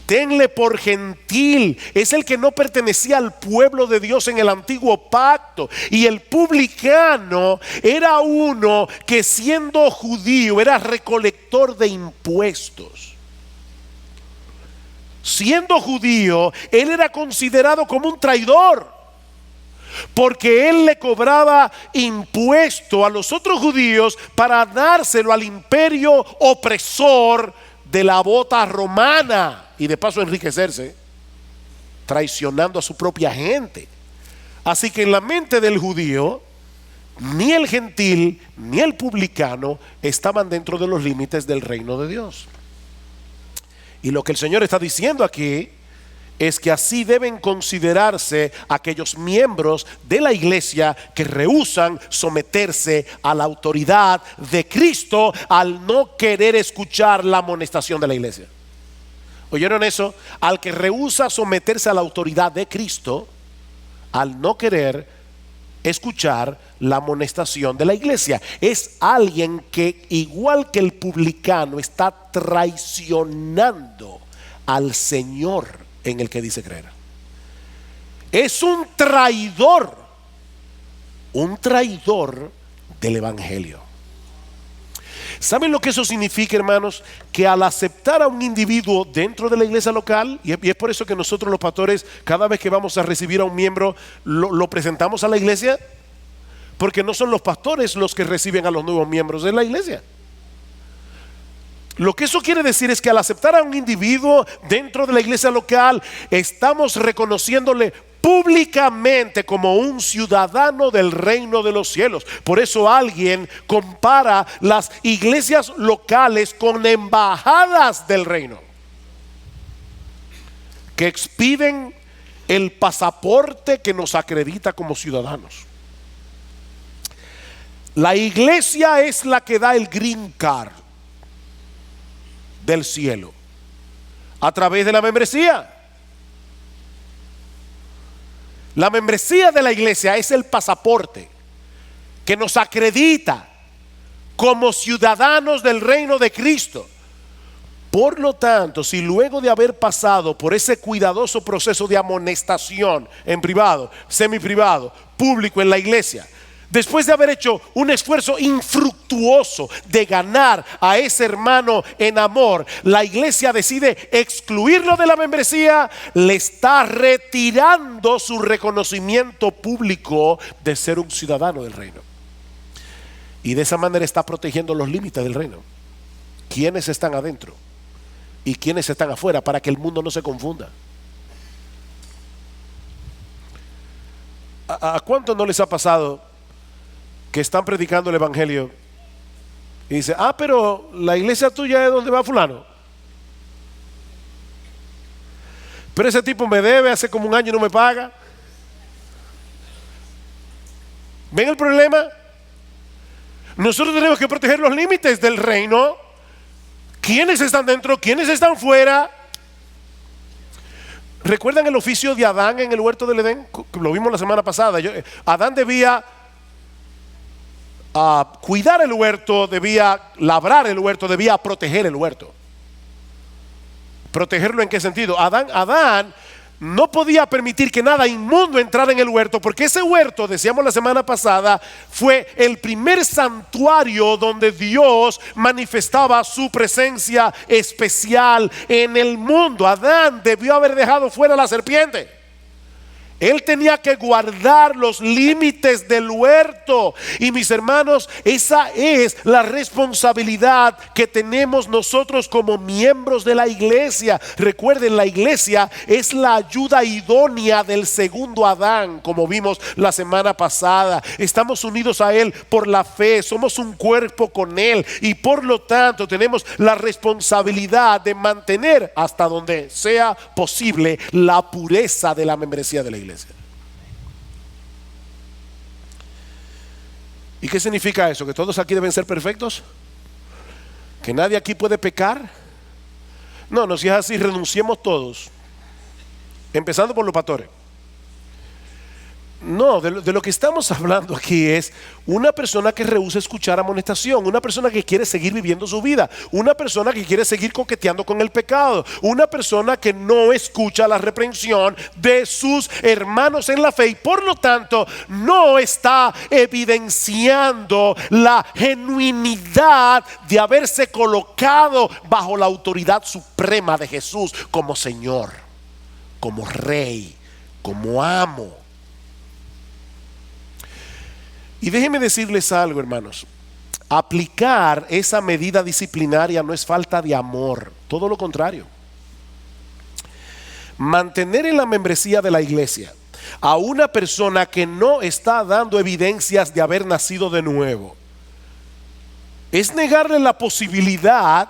Tenle por gentil, es el que no pertenecía al pueblo de Dios en el antiguo pacto. Y el publicano era uno que, siendo judío, era recolector de impuestos. Siendo judío, él era considerado como un traidor, porque él le cobraba impuesto a los otros judíos para dárselo al imperio opresor de la bota romana, y de paso enriquecerse, traicionando a su propia gente. Así que en la mente del judío, ni el gentil ni el publicano estaban dentro de los límites del reino de Dios. Y lo que el Señor está diciendo aquí es que así deben considerarse aquellos miembros de la iglesia que rehúsan someterse a la autoridad de Cristo al no querer escuchar la amonestación de la iglesia. ¿Oyeron eso? Al que rehúsa someterse a la autoridad de Cristo al no querer escuchar la amonestación de la iglesia. Es alguien que, igual que el publicano, está traicionando al Señor en el que dice creer. Es un traidor del evangelio. ¿Saben lo que eso significa, hermanos? Que al aceptar a un individuo dentro de la iglesia local, y es por eso que nosotros los pastores, cada vez que vamos a recibir a un miembro, lo presentamos a la iglesia, porque no son los pastores los que reciben a los nuevos miembros de la iglesia. Lo que eso quiere decir es que al aceptar a un individuo dentro de la iglesia local, estamos reconociéndole públicamente como un ciudadano del reino de los cielos. Por eso alguien compara las iglesias locales con embajadas del reino, que expiden el pasaporte que nos acredita como ciudadanos. La iglesia es la que da el green card del cielo a través de la membresía. La membresía de la iglesia es el pasaporte que nos acredita como ciudadanos del reino de Cristo. Por lo tanto, si luego de haber pasado por ese cuidadoso proceso de amonestación en privado, semiprivado, público en la iglesia, después de haber hecho un esfuerzo infructuoso de ganar a ese hermano en amor, la iglesia decide excluirlo de la membresía, le está retirando su reconocimiento público de ser un ciudadano del reino. Y de esa manera está protegiendo los límites del reino. ¿Quiénes están adentro y quiénes están afuera? Para que el mundo no se confunda. ¿A cuánto no les ha pasado que están predicando el evangelio y dice: ah, pero la iglesia tuya es donde va fulano, pero ese tipo me debe, hace como un año no me paga? ¿Ven el problema? Nosotros tenemos que proteger los límites del reino. ¿Quiénes están dentro? ¿Quiénes están fuera? ¿Recuerdan el oficio de Adán en el huerto del Edén? Lo vimos la semana pasada. Adán debía cuidar el huerto, debía labrar el huerto, debía proteger el huerto. ¿Protegerlo en qué sentido? Adán no podía permitir que nada inmundo entrara en el huerto, porque ese huerto, decíamos la semana pasada, fue el primer santuario donde Dios manifestaba su presencia especial en el mundo. Adán debió haber dejado fuera la serpiente. Él tenía que guardar los límites del huerto. Y mis hermanos, esa es la responsabilidad que tenemos nosotros como miembros de la iglesia. Recuerden, la iglesia es la ayuda idónea del segundo Adán, como vimos la semana pasada. Estamos unidos a Él por la fe, somos un cuerpo con Él, y por lo tanto tenemos la responsabilidad de mantener hasta donde sea posible la pureza de la membresía de la iglesia. ¿Y qué significa eso? ¿Que todos aquí deben ser perfectos? ¿Que nadie aquí puede pecar? No, si es así, renunciemos todos empezando por los pastores. No, de lo que estamos hablando aquí es una persona que rehúsa escuchar amonestación, una persona que quiere seguir viviendo su vida, una persona que quiere seguir coqueteando con el pecado, una persona que no escucha la reprensión de sus hermanos en la fe y por lo tanto no está evidenciando la genuinidad de haberse colocado bajo la autoridad suprema de Jesús como Señor, como Rey, como amo. Y déjenme decirles algo, hermanos. Aplicar esa medida disciplinaria no es falta de amor, todo lo contrario. Mantener en la membresía de la iglesia a una persona que no está dando evidencias de haber nacido de nuevo es negarle la posibilidad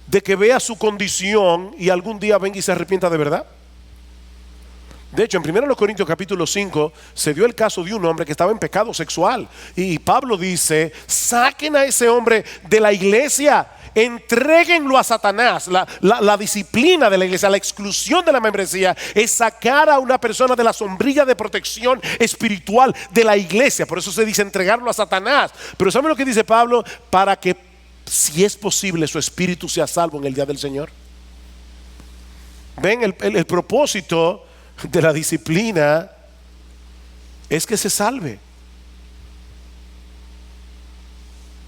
de que vea su condición y algún día venga y se arrepienta de verdad. De hecho, en 1 Corintios capítulo 5 se dio el caso de un hombre que estaba en pecado sexual. Y Pablo dice, saquen a ese hombre de la iglesia, entréguenlo a Satanás. La disciplina de la iglesia, la exclusión de la membresía es sacar a una persona de la sombrilla de protección espiritual de la iglesia. Por eso se dice entregarlo a Satanás. Pero ¿saben lo que dice Pablo? Para que, si es posible, su espíritu sea salvo en el día del Señor. Ven, el propósito de la disciplina es que se salve.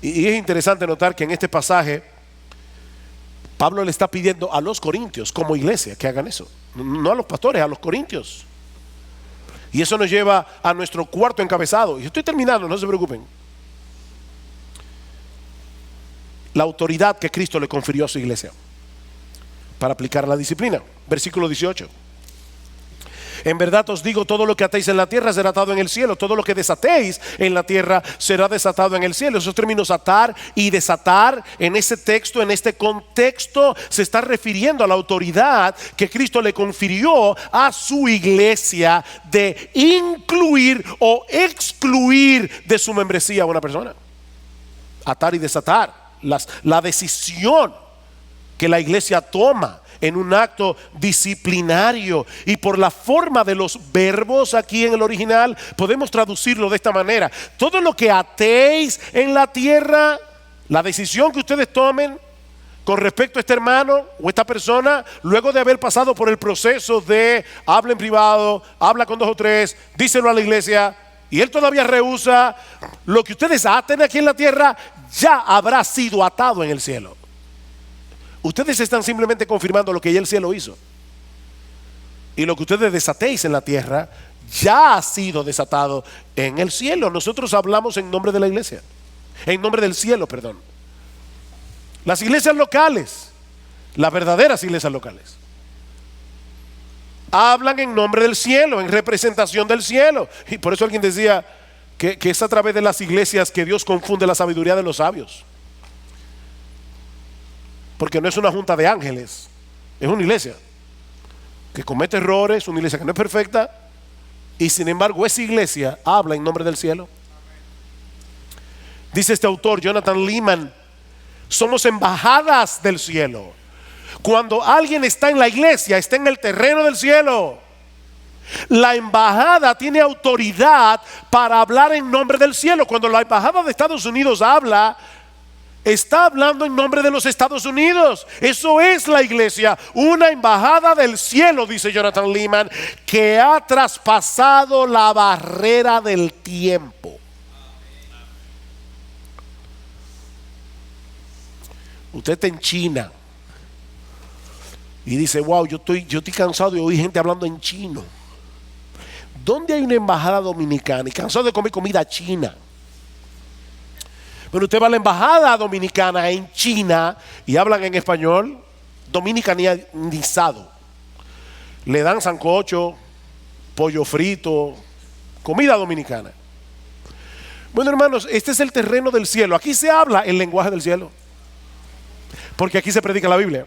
Y es interesante notar que en este pasaje Pablo le está pidiendo a los corintios como iglesia que hagan eso, no a los pastores, a los corintios. Y eso nos lleva a nuestro cuarto encabezado. Y estoy terminando, no se preocupen. La autoridad que Cristo le confirió a su iglesia para aplicar la disciplina. Versículo 18. En verdad os digo, todo lo que atéis en la tierra será atado en el cielo, todo lo que desatéis en la tierra será desatado en el cielo. Esos términos atar y desatar en ese texto, en este contexto, se está refiriendo a la autoridad que Cristo le confirió a su iglesia de incluir o excluir de su membresía a una persona. Atar y desatar, la decisión que la iglesia toma en un acto disciplinario. Y por la forma de los verbos aquí en el original podemos traducirlo de esta manera: todo lo que atéis en la tierra, la decisión que ustedes tomen con respecto a este hermano o esta persona, luego de haber pasado por el proceso de habla en privado, habla con 2 o 3, díselo a la iglesia, y él todavía rehúsa, lo que ustedes aten aquí en la tierra ya habrá sido atado en el cielo. Ustedes están simplemente confirmando lo que ya el cielo hizo. Y lo que ustedes desatéis en la tierra ya ha sido desatado en el cielo. Nosotros hablamos en nombre de la iglesia, en nombre del cielo, perdón. Las iglesias locales, las verdaderas iglesias locales, hablan en nombre del cielo, en representación del cielo. Y por eso alguien decía que es a través de las iglesias que Dios confunde la sabiduría de los sabios. Porque no es una junta de ángeles, es una iglesia que comete errores, una iglesia que no es perfecta, y sin embargo esa iglesia habla en nombre del cielo. Dice este autor, Jonathan Leeman, somos embajadas del cielo. Cuando alguien está en la iglesia, está en el terreno del cielo. La embajada tiene autoridad para hablar en nombre del cielo. Cuando la embajada de Estados Unidos habla, está hablando en nombre de los Estados Unidos. Eso es la iglesia, una embajada del cielo, dice Jonathan Leeman, que ha traspasado la barrera del tiempo. Usted está en China y dice, wow, yo estoy cansado de oír gente hablando en chino. ¿Dónde hay una embajada dominicana? Y cansado de comer comida china. Pero usted va a la embajada dominicana en China y hablan en español dominicanizado. Le dan sancocho, pollo frito, comida dominicana. Bueno, hermanos, este es el terreno del cielo. Aquí se habla el lenguaje del cielo, porque aquí se predica la Biblia.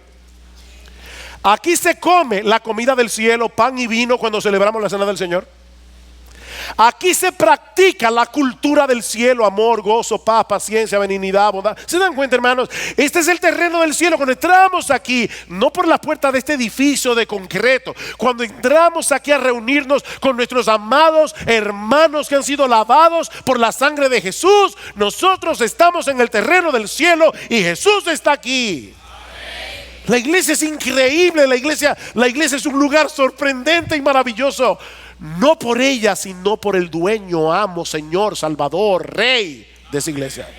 Aquí se come la comida del cielo, pan y vino, cuando celebramos la cena del Señor. Aquí se practica la cultura del cielo: amor, gozo, paz, paciencia, benignidad, bondad. ¿Se dan cuenta, hermanos? Este es el terreno del cielo. Cuando entramos aquí, no por la puerta de este edificio de concreto, cuando entramos aquí a reunirnos con nuestros amados hermanos que han sido lavados por la sangre de Jesús, nosotros estamos en el terreno del cielo y Jesús está aquí. La iglesia es increíble, la iglesia es un lugar sorprendente y maravilloso. No por ella, sino por el dueño, amo, Señor, Salvador, Rey de esa iglesia.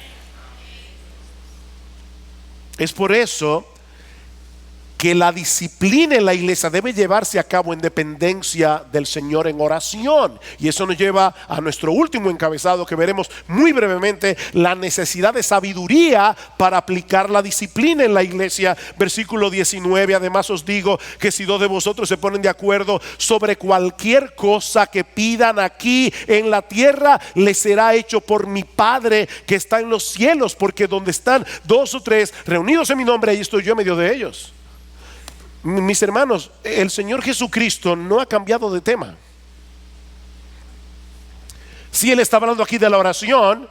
Es por eso que la disciplina en la iglesia debe llevarse a cabo en dependencia del Señor, en oración. Y eso nos lleva a nuestro último encabezado, que veremos muy brevemente: la necesidad de sabiduría para aplicar la disciplina en la iglesia. Versículo 19: además os digo que si dos de vosotros se ponen de acuerdo sobre cualquier cosa que pidan aquí en la tierra, les será hecho por mi Padre que está en los cielos. Porque donde están dos o tres reunidos en mi nombre, ahí estoy yo en medio de ellos. Mis hermanos, el Señor Jesucristo no ha cambiado de tema. Si Él está hablando aquí de la oración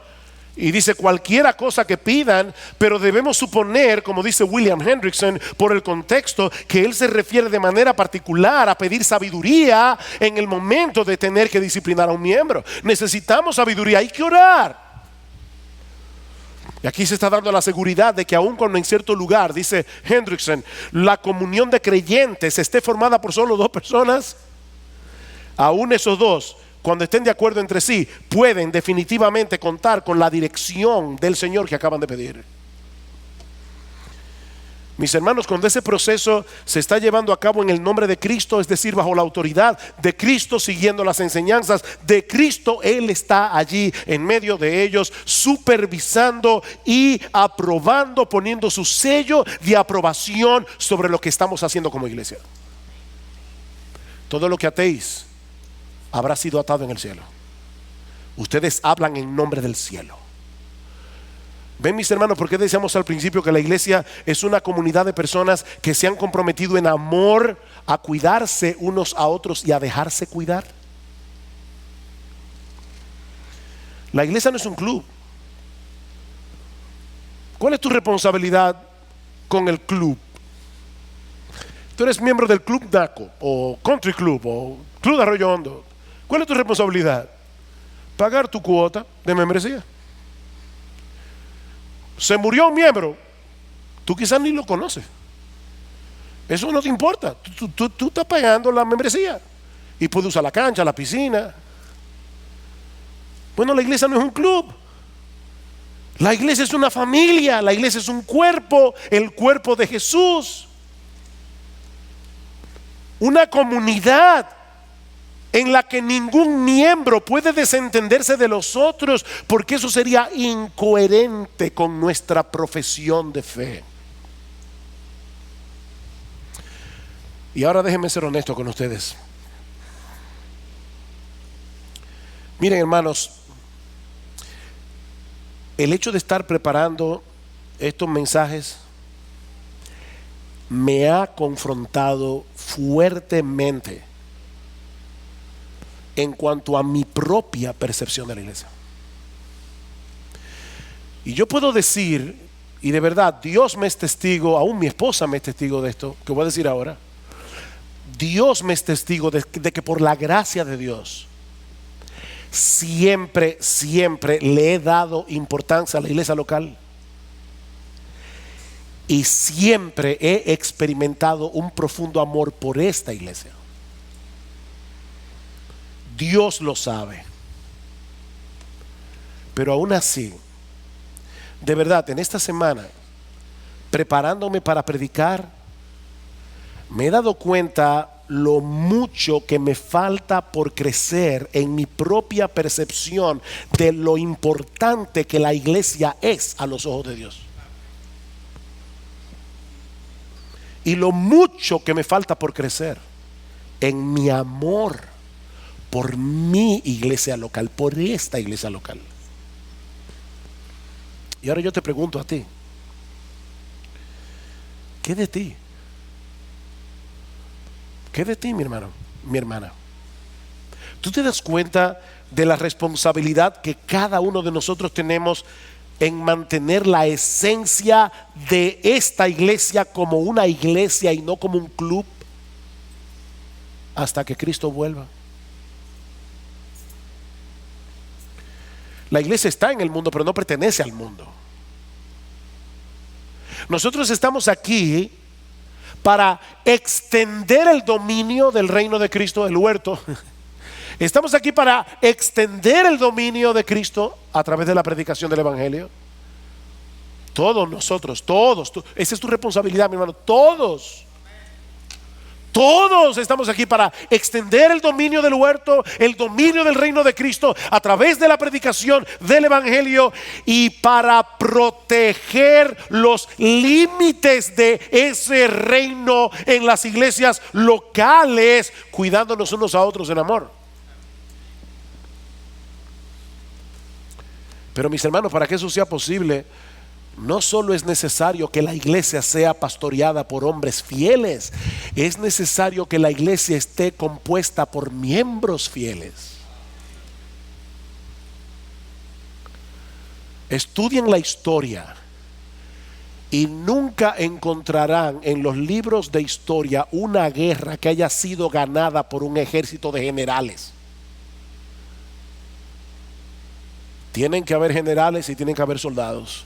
y dice cualquiera cosa que pidan, pero debemos suponer, como dice William Hendrickson, por el contexto, que Él se refiere de manera particular a pedir sabiduría en el momento de tener que disciplinar a un miembro. Necesitamos sabiduría, hay que orar. Y aquí se está dando la seguridad de que aun cuando en cierto lugar, dice Hendrickson, la comunión de creyentes esté formada por solo dos personas, aún esos dos, cuando estén de acuerdo entre sí, pueden definitivamente contar con la dirección del Señor que acaban de pedir. Mis hermanos, cuando ese proceso se está llevando a cabo en el nombre de Cristo, es decir, bajo la autoridad de Cristo, siguiendo las enseñanzas de Cristo, Él está allí en medio de ellos, supervisando y aprobando, poniendo su sello de aprobación sobre lo que estamos haciendo como iglesia. Todo lo que atéis habrá sido atado en el cielo. Ustedes hablan en nombre del cielo. Ven, mis hermanos, porque decíamos al principio que la iglesia es una comunidad de personas que se han comprometido en amor a cuidarse unos a otros y a dejarse cuidar. La iglesia no es un club. ¿Cuál es tu responsabilidad con el club? Tú eres miembro del Club Naco o Country Club o Club de Arroyo Hondo. ¿Cuál es tu responsabilidad? Pagar tu cuota de membresía. Se murió un miembro, tú quizás ni lo conoces. Eso no te importa. Tú estás pagando la membresía y puedes usar la cancha, la piscina. Bueno, la iglesia no es un club. La iglesia es una familia. La iglesia es un cuerpo, el cuerpo de Jesús. Una comunidad en la que ningún miembro puede desentenderse de los otros, porque eso sería incoherente con nuestra profesión de fe. Y ahora déjenme ser honesto con ustedes. Miren, hermanos, el hecho de estar preparando estos mensajes me ha confrontado fuertemente en cuanto a mi propia percepción de la iglesia. Y yo puedo decir, y de verdad Dios me es testigo, aún mi esposa me es testigo de esto que voy a decir ahora. Dios me es testigo de que por la gracia de Dios siempre le he dado importancia a la iglesia local. Y siempre he experimentado un profundo amor por esta iglesia. Dios lo sabe. Pero aún así, de verdad, en esta semana, preparándome para predicar, me he dado cuenta lo mucho que me falta por crecer en mi propia percepción de lo importante que la iglesia es a los ojos de Dios. Y lo mucho que me falta por crecer en mi amor por mi iglesia local, por esta iglesia local. Y ahora yo te pregunto a ti, ¿qué de ti? ¿Qué de ti, mi hermano, mi hermana? ¿Tú te das cuenta de la responsabilidad que cada uno de nosotros tenemos en mantener la esencia de esta iglesia como una iglesia y no como un club hasta que Cristo vuelva? La iglesia está en el mundo, pero no pertenece al mundo. Nosotros estamos aquí para extender el dominio del reino de Cristo, el huerto. Estamos aquí para extender el dominio de Cristo a través de la predicación del evangelio. Todos nosotros, todos, esa es tu responsabilidad, mi hermano. Todos estamos aquí para extender el dominio del huerto, el dominio del reino de Cristo a través de la predicación del evangelio y para proteger los límites de ese reino en las iglesias locales, cuidándonos unos a otros en amor. Pero mis hermanos, para que eso sea posible, no solo es necesario que la iglesia sea pastoreada por hombres fieles, es necesario que la iglesia esté compuesta por miembros fieles. Estudien la historia y nunca encontrarán en los libros de historia una guerra que haya sido ganada por un ejército de generales. Tienen que haber generales y tienen que haber soldados.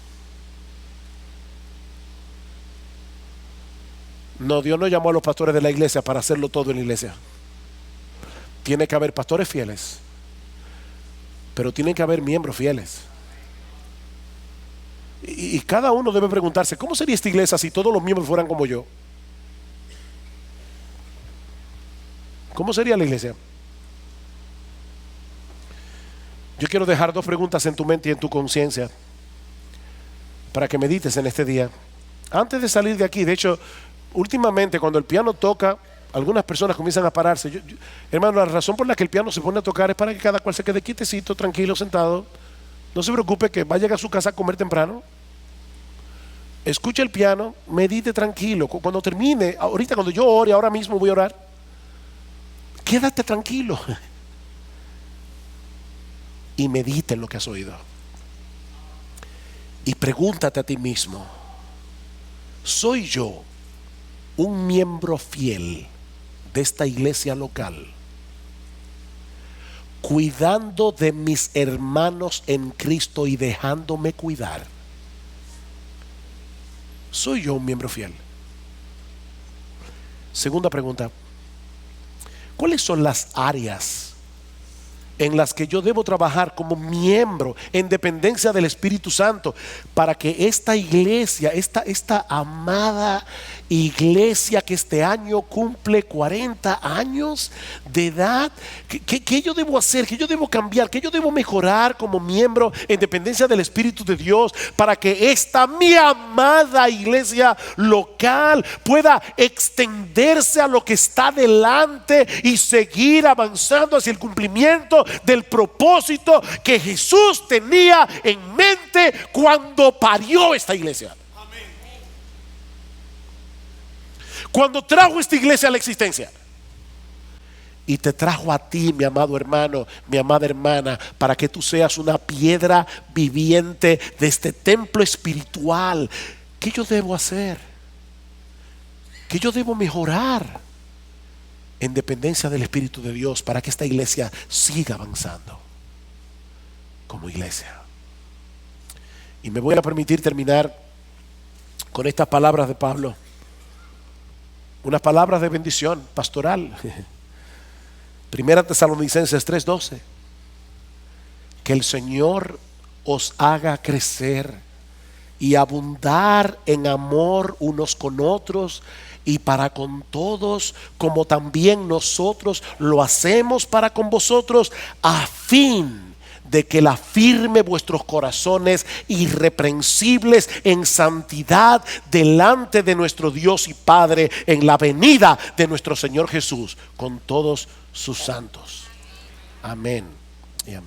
No, Dios no llamó a los pastores de la iglesia para hacerlo todo en la iglesia. Tiene que haber pastores fieles, pero tienen que haber miembros fieles. Y cada uno debe preguntarse: ¿cómo sería esta iglesia si todos los miembros fueran como yo? ¿Cómo sería la iglesia? Yo quiero dejar dos preguntas en tu mente y en tu conciencia para que medites en este día antes de salir de aquí. De hecho, últimamente cuando el piano toca, algunas personas comienzan a pararse. Hermano, la razón por la que el piano se pone a tocar es para que cada cual se quede quietecito, tranquilo, sentado. No se preocupe que va a llegar a su casa a comer temprano. Escuche el piano, medite tranquilo. Cuando termine, ahorita cuando yo ore, ahora mismo voy a orar, quédate tranquilo y medita en lo que has oído. Y pregúntate a ti mismo: ¿soy yo un miembro fiel de esta iglesia local, cuidando de mis hermanos en Cristo y dejándome cuidar? ¿Soy yo un miembro fiel? Segunda pregunta: ¿cuáles son las áreas en las que yo debo trabajar como miembro en dependencia del Espíritu Santo para que esta iglesia, esta amada iglesia que este año cumple 40 años de edad, ¿qué yo debo hacer? ¿Qué yo debo cambiar? ¿Qué yo debo mejorar como miembro en dependencia del Espíritu de Dios para que esta mi amada iglesia local pueda extenderse a lo que está delante y seguir avanzando hacia el cumplimiento del propósito que Jesús tenía en mente cuando parió esta iglesia? Cuando trajo esta iglesia a la existencia. Y te trajo a ti, mi amado hermano, mi amada hermana, para que tú seas una piedra viviente de este templo espiritual. ¿Qué yo debo hacer? ¿Qué yo debo mejorar en dependencia del Espíritu de Dios para que esta iglesia siga avanzando como iglesia? Y me voy a permitir terminar con estas palabras de Pablo, unas palabras de bendición pastoral. Primera Tesalonicenses 3:12: que el Señor os haga crecer y abundar en amor unos con otros y para con todos, como también nosotros lo hacemos para con vosotros, a fin de que la firme vuestros corazones irreprensibles en santidad delante de nuestro Dios y Padre en la venida de nuestro Señor Jesús con todos sus santos. Amén.